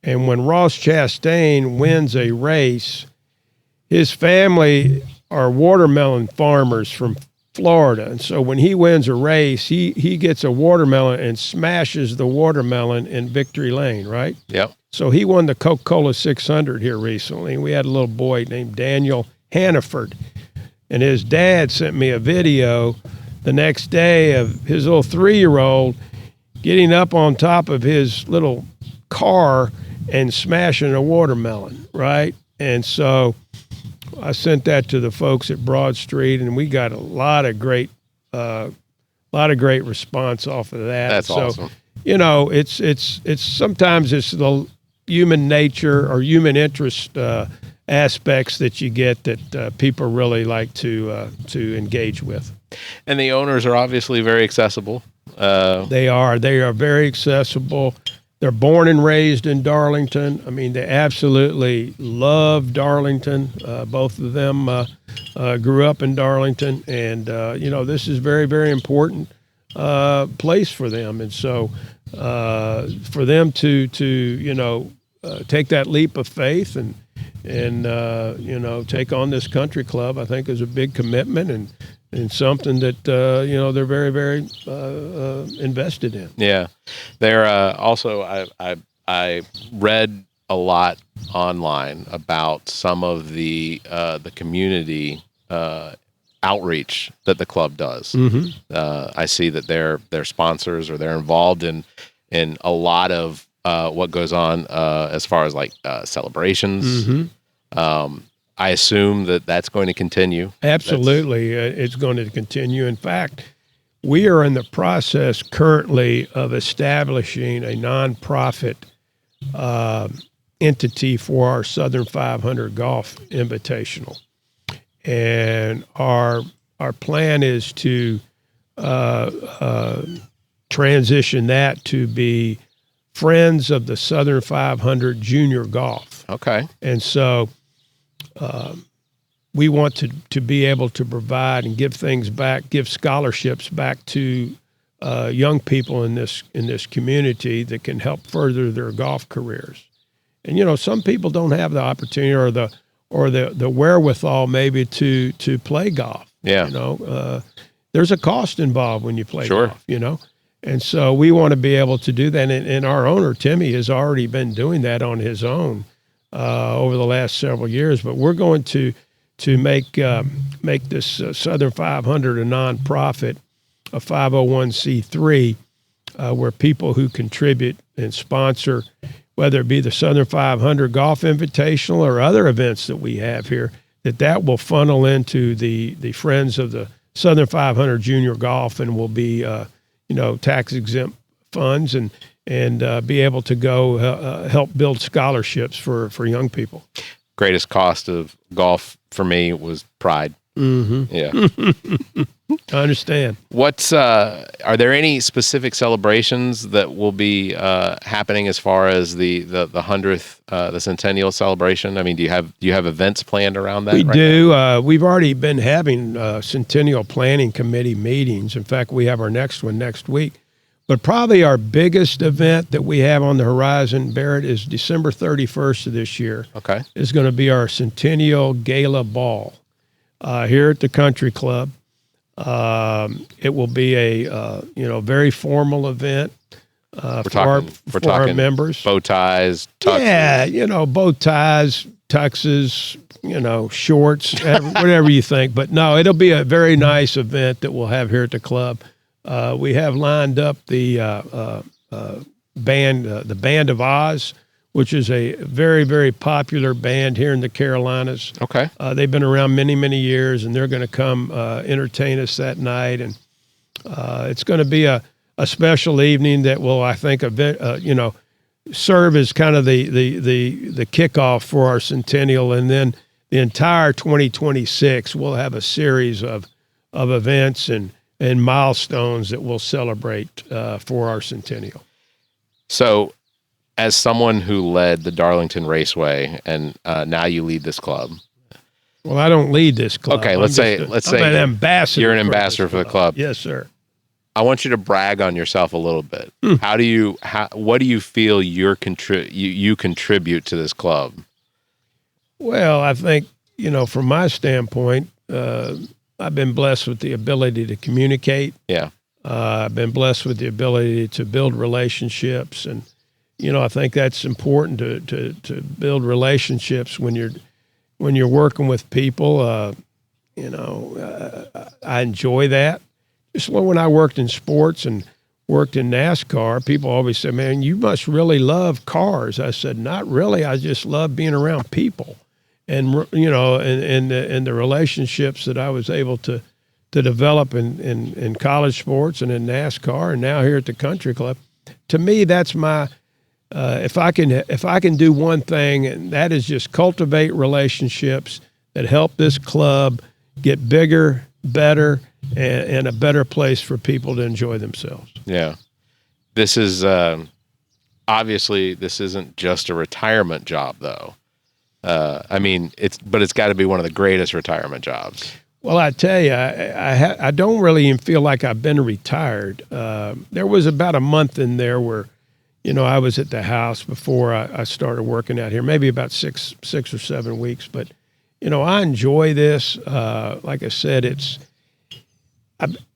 And when Ross Chastain wins a race, his family are watermelon farmers from Florida. And so when he wins a race, he gets a watermelon and smashes the watermelon in Victory Lane, right? Yep. So he won the Coca-Cola 600 here recently. We had a little boy named Daniel Hannaford, and his dad sent me a video the next day of his little 3-year-old getting up on top of his little car and smashing a watermelon, right? And so I sent that to the folks at Broad Street, and we got a lot of great response off of that. That's so, awesome. You know, it's sometimes it's the human nature or human interest aspects that you get that people really like to engage with. And the owners are obviously very accessible. They are very accessible. They're born and raised in Darlington. I mean, they absolutely love Darlington. Both of them grew up in Darlington, and you know, this is very, very important place for them. And so, for them to you know, take that leap of faith and you know, take on this country club, I think is a big commitment and something that you know, they're very, very invested in. Yeah, they're also. I read a lot online about some of the community outreach that the club does. I see that they're sponsors or they're involved in a lot of what goes on as far as like celebrations. I assume that that's going to continue. Absolutely. It's going to continue. In fact, we are in the process currently of establishing a nonprofit entity for our Southern 500 Golf Invitational. And our plan is to transition that to be Friends of the Southern 500 Junior Golf. Okay. And so we want to be able to provide and give things back, give scholarships back to young people in this community that can help further their golf careers. And you know, some people don't have the opportunity or the wherewithal maybe to play golf. Yeah. You know, there's a cost involved when you play golf. You know. And so we want to be able to do that. And our owner, Timmy, has already been doing that on his own over the last several years. But we're going to make this Southern 500 a nonprofit, a 501c3, where people who contribute and sponsor, whether it be the Southern 500 Golf Invitational or other events that we have here, that will funnel into the Friends of the Southern 500 Junior Golf and will be you know, tax exempt funds and be able to go help build scholarships for young people. Greatest cost of golf for me was pride. Yeah. I understand. What's are there any specific celebrations that will be happening as far as the 100th the Centennial celebration? I mean, do you have events planned around that? We right do. now? We've already been having Centennial Planning Committee meetings. In fact, we have our next one next week. But probably our biggest event that we have on the horizon, Barrett, is December 31st of this year. Okay. Is going to be our Centennial Gala Ball here at the Country Club. It will be a very formal event for our members. Bow ties, tuxes. Yeah, bow ties, tuxes, shorts, whatever you think. But no, it'll be a very nice event that we'll have here at the club. We have lined up the band of Oz, which is a very, very popular band here in the Carolinas. Okay. They've been around many, many years, and they're going to come entertain us that night. And it's going to be a special evening that will, I think, serve as kind of the kickoff for our Centennial. And then the entire 2026, we'll have a series of events and milestones that we'll celebrate for our Centennial. So, as someone who led the Darlington Raceway, and now you lead this club. Well, I don't lead this club. Okay, let's say I'm an ambassador. You're an ambassador for the club. Yes, sir. I want you to brag on yourself a little bit. What do you feel you contribute to this club? Well, I think, from my standpoint, I've been blessed with the ability to communicate. Yeah. I've been blessed with the ability to build relationships. And, I think that's important to build relationships when you're working with people. I enjoy that. Just when I worked in sports and worked in NASCAR, people always say, man, you must really love cars. I said, not really. I just love being around people. And, you know, and the relationships that I was able to develop in college sports and in NASCAR and now here at the country club. To me, that's my, if I can do one thing, and that is just cultivate relationships that help this club get bigger, better, and a better place for people to enjoy themselves. Yeah. This is, obviously this isn't just a retirement job though. I mean, it's got to be one of the greatest retirement jobs. Well, I tell you, I don't really even feel like I've been retired. There was about a month in there where, you know, I was at the house before I started working out here, maybe about six or 7 weeks. But, you know, I enjoy this. Like I said,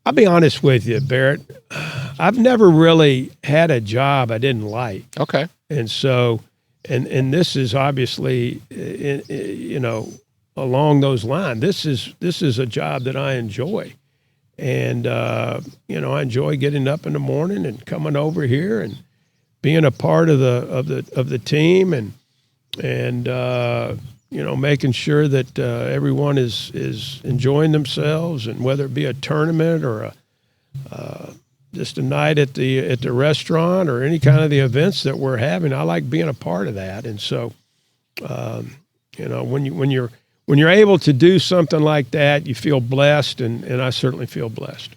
I'll be honest with you, Barrett. I've never really had a job I didn't like. Okay. And so, and this is obviously, you know, along those lines. This is a job that I enjoy, and you know, I enjoy getting up in the morning and coming over here and being a part of the team, and you know, making sure that everyone is enjoying themselves, and whether it be a tournament or just a night at the restaurant or any kind of the events that we're having, I like being a part of that. And so, you know, when you're able to do something like that, you feel blessed, and I certainly feel blessed.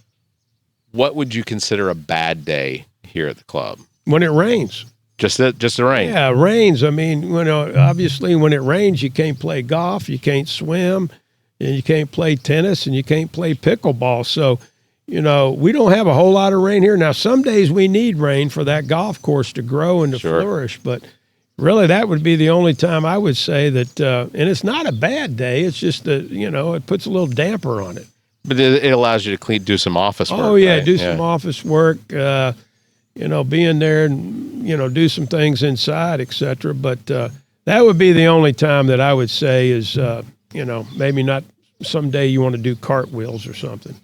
What would you consider a bad day here at the club? When it rains. Just the rain. Yeah, it rains. I mean, you know, obviously when it rains, you can't play golf, you can't swim, and you can't play tennis, and you can't play pickleball. So, you know, we don't have a whole lot of rain here. Now, some days we need rain for that golf course to grow and to flourish, but really that would be the only time I would say that, and it's not a bad day. It's just that, you know, it puts a little damper on it. But it allows you to do some office work. Oh, yeah, right? do some office work, you know, be in there and, you know, do some things inside, et cetera. But that would be the only time that I would say is, you know, maybe not someday you want to do cartwheels or something.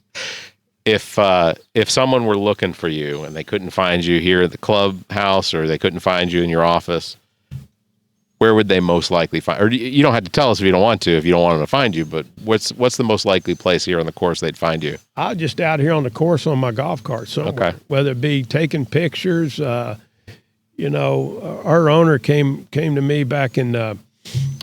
If someone were looking for you and they couldn't find you here at the clubhouse, or they couldn't find you in your office, where would they most likely find? Or you don't have to tell us if you don't want to, if you don't want them to find you. But what's the most likely place here on the course they'd find you? I'm just out here on the course on my golf cart somewhere. Okay. Whether it be taking pictures, you know, our owner came to me back in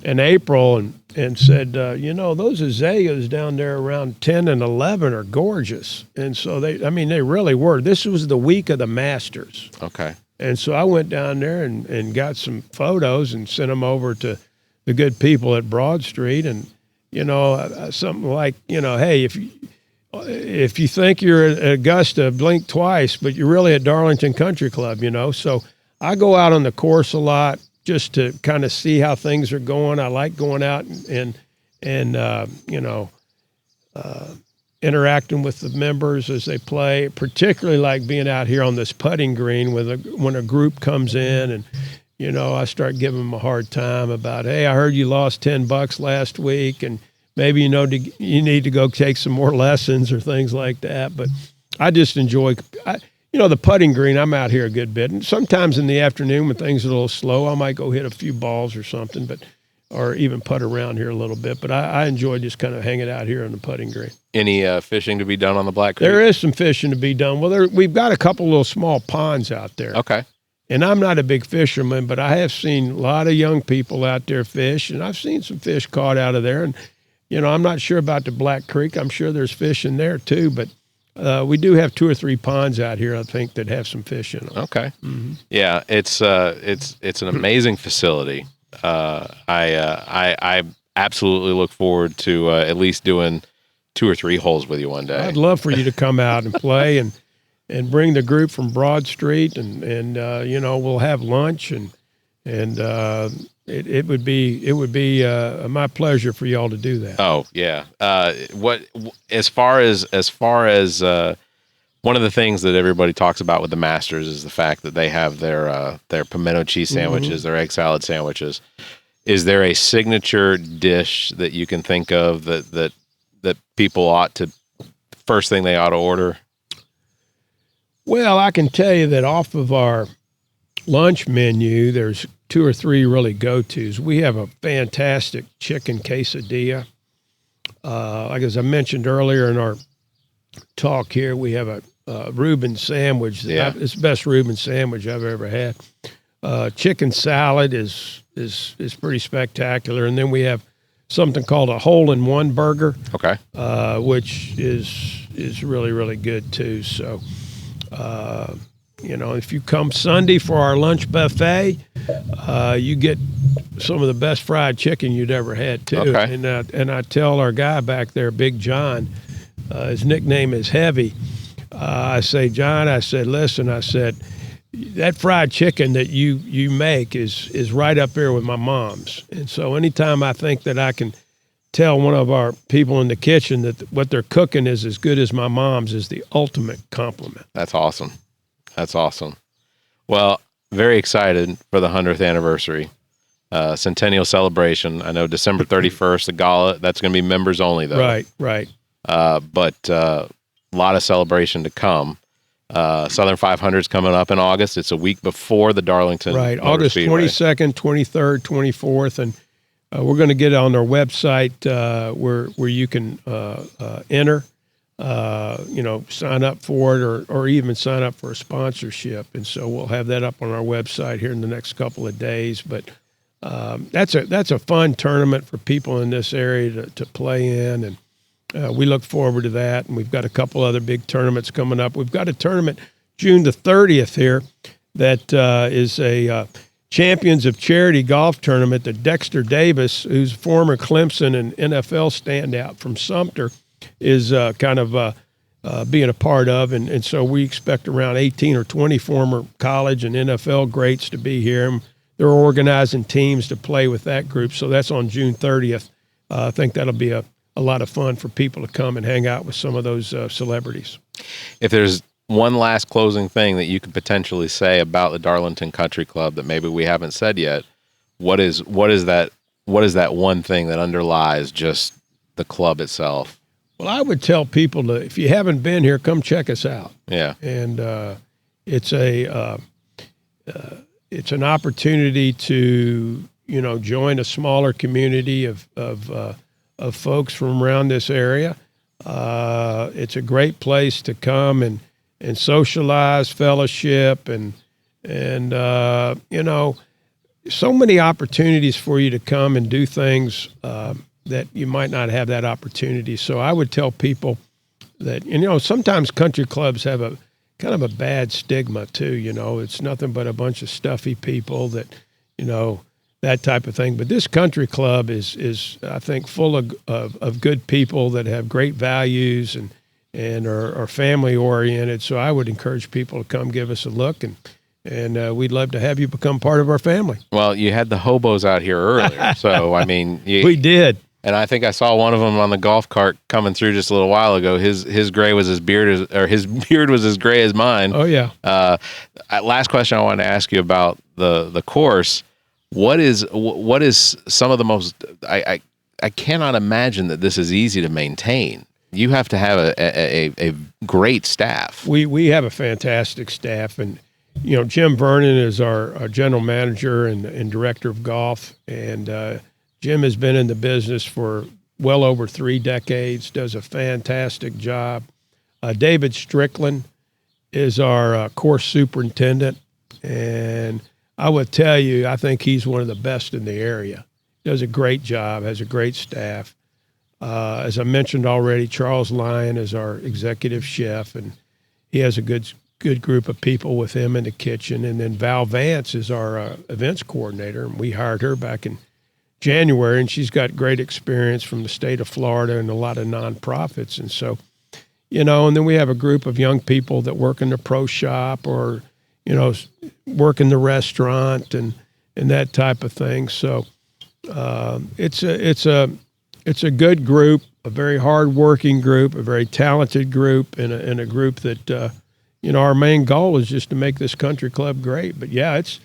April and said, you know, those azaleas down there around 10 and 11 are gorgeous. And so they really were. This was the week of the Masters. Okay. And so I went down there and got some photos and sent them over to the good people at Broad Street. And, you know, something like, you know, hey, if you think you're at Augusta, blink twice, but you're really at Darlington Country Club, you know. So I go out on the course a lot just to kind of see how things are going. I like going out and you know, interacting with the members as they play, particularly like being out here on this putting green when a group comes in and, you know, I start giving them a hard time about, hey, I heard you lost $10 last week, and maybe, you know, you need to go take some more lessons or things like that. But I just enjoy, you know, the putting green, I'm out here a good bit. And sometimes in the afternoon when things are a little slow, I might go hit a few balls or something, or even putt around here a little bit. But I enjoy just kind of hanging out here on the putting green. Any fishing to be done on the Black Creek? There is some fishing to be done. Well, we've got a couple little small ponds out there. Okay. And I'm not a big fisherman, but I have seen a lot of young people out there fish, and I've seen some fish caught out of there. And, you know, I'm not sure about the Black Creek. I'm sure there's fish in there too, but we do have 2 or 3 ponds out here, I think, that have some fish in them. Okay. Mm-hmm. Yeah, it's an amazing facility. I absolutely look forward to at least doing 2 or 3 holes with you one day. I'd love for you to come out and play and bring the group from Broad Street and you know, we'll have lunch and it would be my pleasure for y'all to do that. Oh yeah. As far as one of the things that everybody talks about with the Masters is the fact that they have their pimento cheese sandwiches, their egg salad sandwiches. Is there a signature dish that you can think of that people first thing they ought to order? Well, I can tell you that off of our lunch menu, there's 2 or 3 really go-tos. We have a fantastic chicken quesadilla. Like as I mentioned earlier in our talk here, we have a Reuben sandwich. Yeah. It's the best Reuben sandwich I've ever had. Chicken salad is pretty spectacular, and then we have something called a hole-in-one burger, Okay. which is really, really good too. So, if you come Sunday for our lunch buffet, you get some of the best fried chicken you'd ever had too. Okay. And I tell our guy back there, Big John, his nickname is Heavy. I say, John, I said, listen, I said, that fried chicken that you make is right up there with my mom's. And so anytime I think that I can tell one of our people in the kitchen that what they're cooking is as good as my mom's is the ultimate compliment. That's awesome. That's awesome. Well, very excited for the 100th anniversary. Centennial celebration. I know December 31st, the gala, that's going to be members only though. Right. But a lot of celebration to come. Southern 500 is coming up in August. It's a week before the Darlington. Right. Motor August Speedway. 22nd, 23rd, 24th. And we're going to get on our website where you can enter, sign up for it or even sign up for a sponsorship. And so we'll have that up on our website here in the next couple of days. But that's a fun tournament for people in this area to play in. And we look forward to that, and we've got a couple other big tournaments coming up. We've got a tournament June the 30th here that is a Champions of Charity golf tournament that Dexter Davis, who's former Clemson and NFL standout from Sumter, is being a part of. And so we expect around 18 or 20 former college and NFL greats to be here. And they're organizing teams to play with that group. So that's on June 30th. I think that'll be a lot of fun for people to come and hang out with some of those celebrities. If there's one last closing thing that you could potentially say about the Darlington Country Club that maybe we haven't said yet, what is that one thing that underlies just the club itself? Well, I would tell people to, if you haven't been here, come check us out. Yeah. And it's an opportunity to join a smaller community of folks from around this area. It's a great place to come and socialize, fellowship, and so many opportunities for you to come and do things that you might not have that opportunity. So I would tell people that, sometimes country clubs have a kind of a bad stigma too. It's nothing but a bunch of stuffy people that, that type of thing. But this country club is I think full of good people that have great values and are family oriented. So I would encourage people to come give us a look, and we'd love to have you become part of our family. Well, you had the hobos out here earlier, so I mean, we did. And I think I saw one of them on the golf cart coming through just a little while ago. His gray was his beard was as gray as mine. Oh yeah. Last question I wanted to ask you about the course. What is some of the most? I cannot imagine that this is easy to maintain. You have to have a great staff. We have a fantastic staff, and Jim Vernon is our general manager and director of golf, and Jim has been in the business for well over 3 decades. Does a fantastic job. David Strickland is our course superintendent, and I would tell you, I think he's one of the best in the area. Does a great job, has a great staff. As I mentioned already, Charles Lyon is our executive chef, and he has a good group of people with him in the kitchen. And then Val Vance is our events coordinator, and we hired her back in January, and she's got great experience from the state of Florida and a lot of nonprofits. And so, and then we have a group of young people that work in the pro shop or, work in the restaurant and that type of thing. So it's a good group, a very hardworking group, a very talented group, and a group that, our main goal is just to make this country club great. But yeah, it's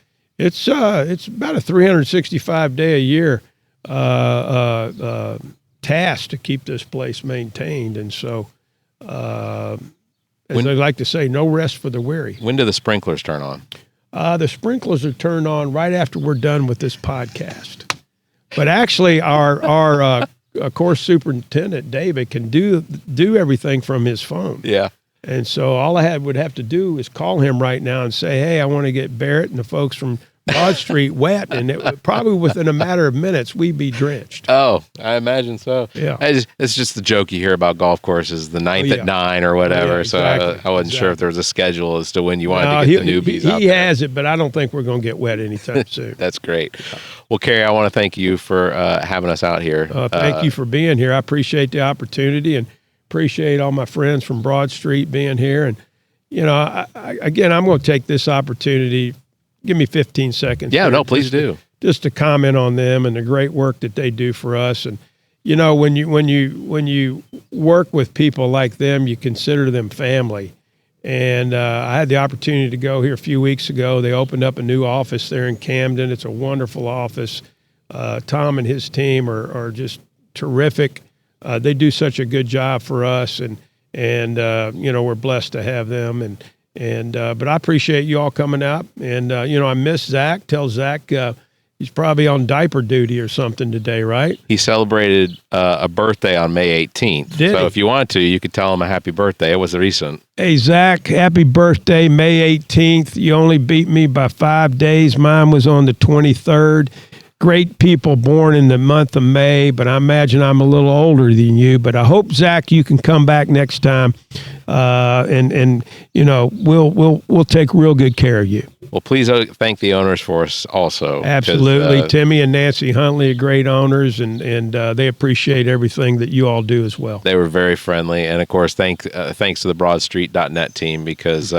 about a 365-day a year task to keep this place maintained, and so As they like to say, no rest for the weary. When do the sprinklers turn on? The sprinklers are turned on right after we're done with this podcast. But actually, our course superintendent, David, can do everything from his phone. Yeah. And so all I would have to do is call him right now and say, hey, I want to get Barrett and the folks from Broad Street wet. And probably within a matter of minutes, we'd be drenched. Oh, I imagine so. Yeah. It's just the joke you hear about golf courses, the ninth at 9 or whatever. Yeah, exactly. So I wasn't sure if there was a schedule as to when you wanted to get the newbies out He there. has it, but I don't think we're going to get wet anytime soon. That's great. Well, Kerry, I want to thank you for having us out here. Thank you for being here. I appreciate the opportunity and appreciate all my friends from Broad Street being here. And, again, I'm going to take this opportunity. Give me 15 seconds. Yeah, no, please do. Just to comment on them and the great work that they do for us. And, when you work with people like them, you consider them family. And I had the opportunity to go here a few weeks ago. They opened up a new office there in Camden. It's a wonderful office. Tom and his team are just terrific. They do such a good job for us, and we're blessed to have them. But I appreciate you all coming out. And I miss Zach. Tell Zach he's probably on diaper duty or something today, right? He celebrated a birthday on May 18th. Did so he? if you want to, you could tell him a happy birthday. It was recent. Hey, Zach, happy birthday, May 18th. You only beat me by 5 days. Mine was on the 23rd. Great people born in the month of May, but I imagine I'm a little older than you. But I hope, Zach, you can come back next time, and we'll take real good care of you. Well, please thank the owners for us also. Absolutely. Timmy and Nancy Huntley are great owners, and they appreciate everything that you all do as well. They were very friendly. And, of course, thanks to the BroadStreet.net team, because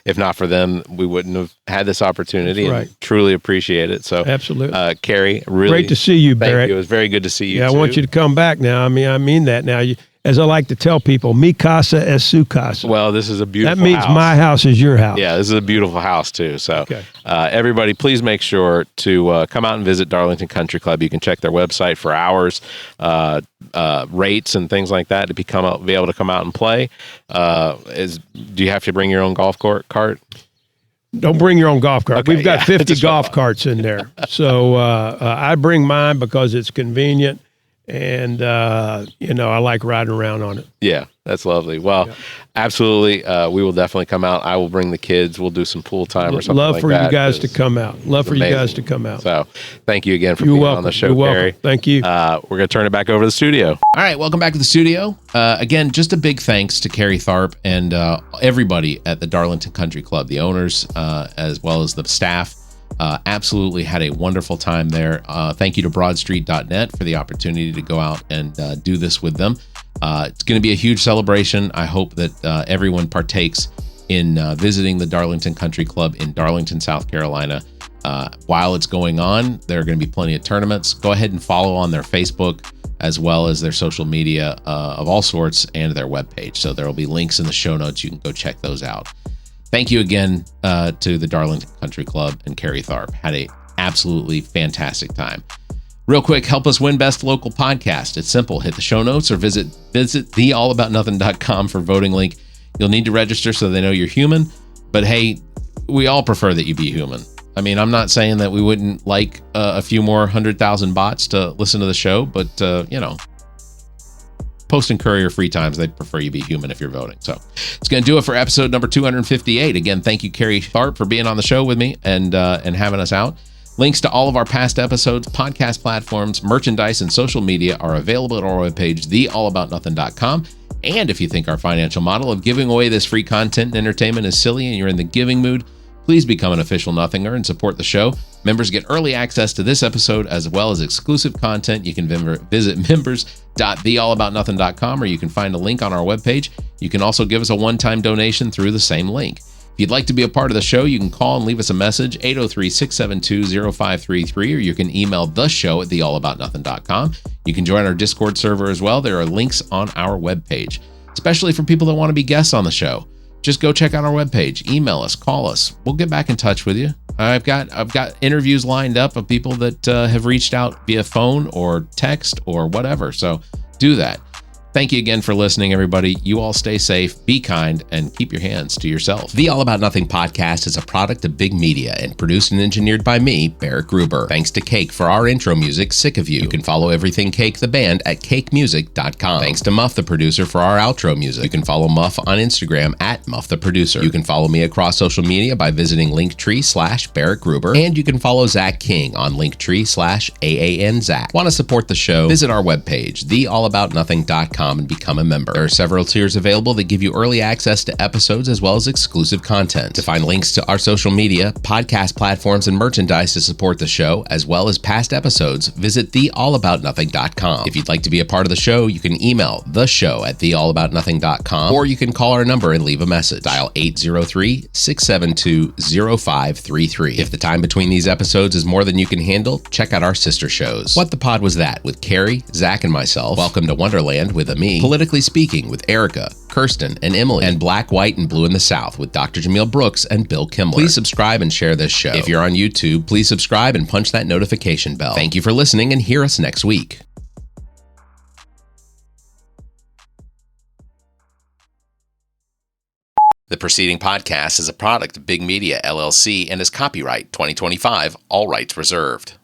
if not for them, we wouldn't have had this opportunity. That's right. And truly appreciate it. So, absolutely. Kerry, really great to see you, Barrett. Thank you. It was very good to see you, Yeah, too. I want you to come back now. I mean that now. As I like to tell people, mi casa es su casa. Well, this is a beautiful That means house. my house is your house. Yeah, this is a beautiful house, too. So, Okay. Everybody, please make sure to come out and visit Darlington Country Club. You can check their website for hours, rates, and things like that to be able to come out and play. Do you have to bring your own golf cart? Don't bring your own golf cart. Okay, We've got 50 Just golf carts in there. So I bring mine because it's convenient, and I like riding around on it. Yeah, that's lovely. Well, absolutely. We will definitely come out. I will bring the kids. We'll do some pool time or something Love like for that. you guys to come out. Love for you guys to come out. So thank you again for You're being welcome. on the show, You're welcome. Kerry. Thank you. We're going to turn it back over to the studio. All right, welcome back to the studio. Again, just a big thanks to Kerry Tharp and everybody at the Darlington Country Club, the owners, as well as the staff. Absolutely had a wonderful time there. Thank you to BroadStreet.net for the opportunity to go out and do this with them. It's going to be a huge celebration. I hope that everyone partakes in visiting the Darlington Country Club in Darlington, South Carolina. While it's going on, there are going to be plenty of tournaments. Go ahead and follow on their Facebook as well as their social media of all sorts and their webpage. So there will be links in the show notes. You can go check those out. Thank you again to the Darlington Country Club and Kerry Tharp. Had a absolutely fantastic time. Real quick, help us win Best Local Podcast. It's simple. Hit the show notes or visit theallaboutnothing.com for voting link. You'll need to register so they know you're human. But hey, we all prefer that you be human. I mean, I'm not saying that we wouldn't like a few more 100,000 bots to listen to the show, but, Post and Courier free times, they prefer you be human if you're voting. So it's going to do it for episode number 258. Again, thank you, Kerry Tharp, for being on the show with me and having us out. Links to all of our past episodes, podcast platforms, merchandise, and social media are available at our webpage, theallaboutnothing.com. And if you think our financial model of giving away this free content and entertainment is silly and you're in the giving mood, please become an official Nothinger and support the show. Members get early access to this episode as well as exclusive content. You can visit members.theallaboutnothing.com, or you can find a link on our webpage. You can also give us a one-time donation through the same link. If you'd like to be a part of the show, you can call and leave us a message, 803-672-0533, or you can email the show at theallaboutnothing.com. You can join our Discord server as well. There are links on our webpage, especially for people that want to be guests on the show. Just go check out our webpage, email us, call us. We'll get back in touch with you. I've got interviews lined up of people that have reached out via phone or text or whatever. So do that. Thank you again for listening, everybody. You all stay safe, be kind, and keep your hands to yourself. The All About Nothing podcast is a product of Big Media and produced and engineered by me, Barrett Gruber. Thanks to Cake for our intro music, Sick of You. You can follow Everything Cake the band at cakemusic.com. Thanks to Muff the producer for our outro music. You can follow Muff on Instagram at Muff the producer. You can follow me across social media by visiting Linktree/Barrett Gruber. And you can follow Zach King on Linktree/AAN Zach. Want to support the show? Visit our webpage, theallaboutnothing.com, and become a member. There are several tiers available that give you early access to episodes as well as exclusive content. To find links to our social media, podcast platforms, and merchandise to support the show, as well as past episodes, visit theallaboutnothing.com. If you'd like to be a part of the show, you can email theshow@theallaboutnothing.com, or you can call our number and leave a message. Dial 803-672-0533. If the time between these episodes is more than you can handle, check out our sister shows. What the Pod Was That with Kerry, Zach, and myself. Welcome to Wonderland with me. Politically Speaking with Erica, Kirsten, and Emily. And Black, White, and Blue in the South with Dr. Jameel Brooks and Bill Kimmler. Please subscribe and share this show. If you're on YouTube, please subscribe and punch that notification bell. Thank you for listening, and hear us next week. The preceding podcast is a product of Big Media, LLC, and is copyright 2025, all rights reserved.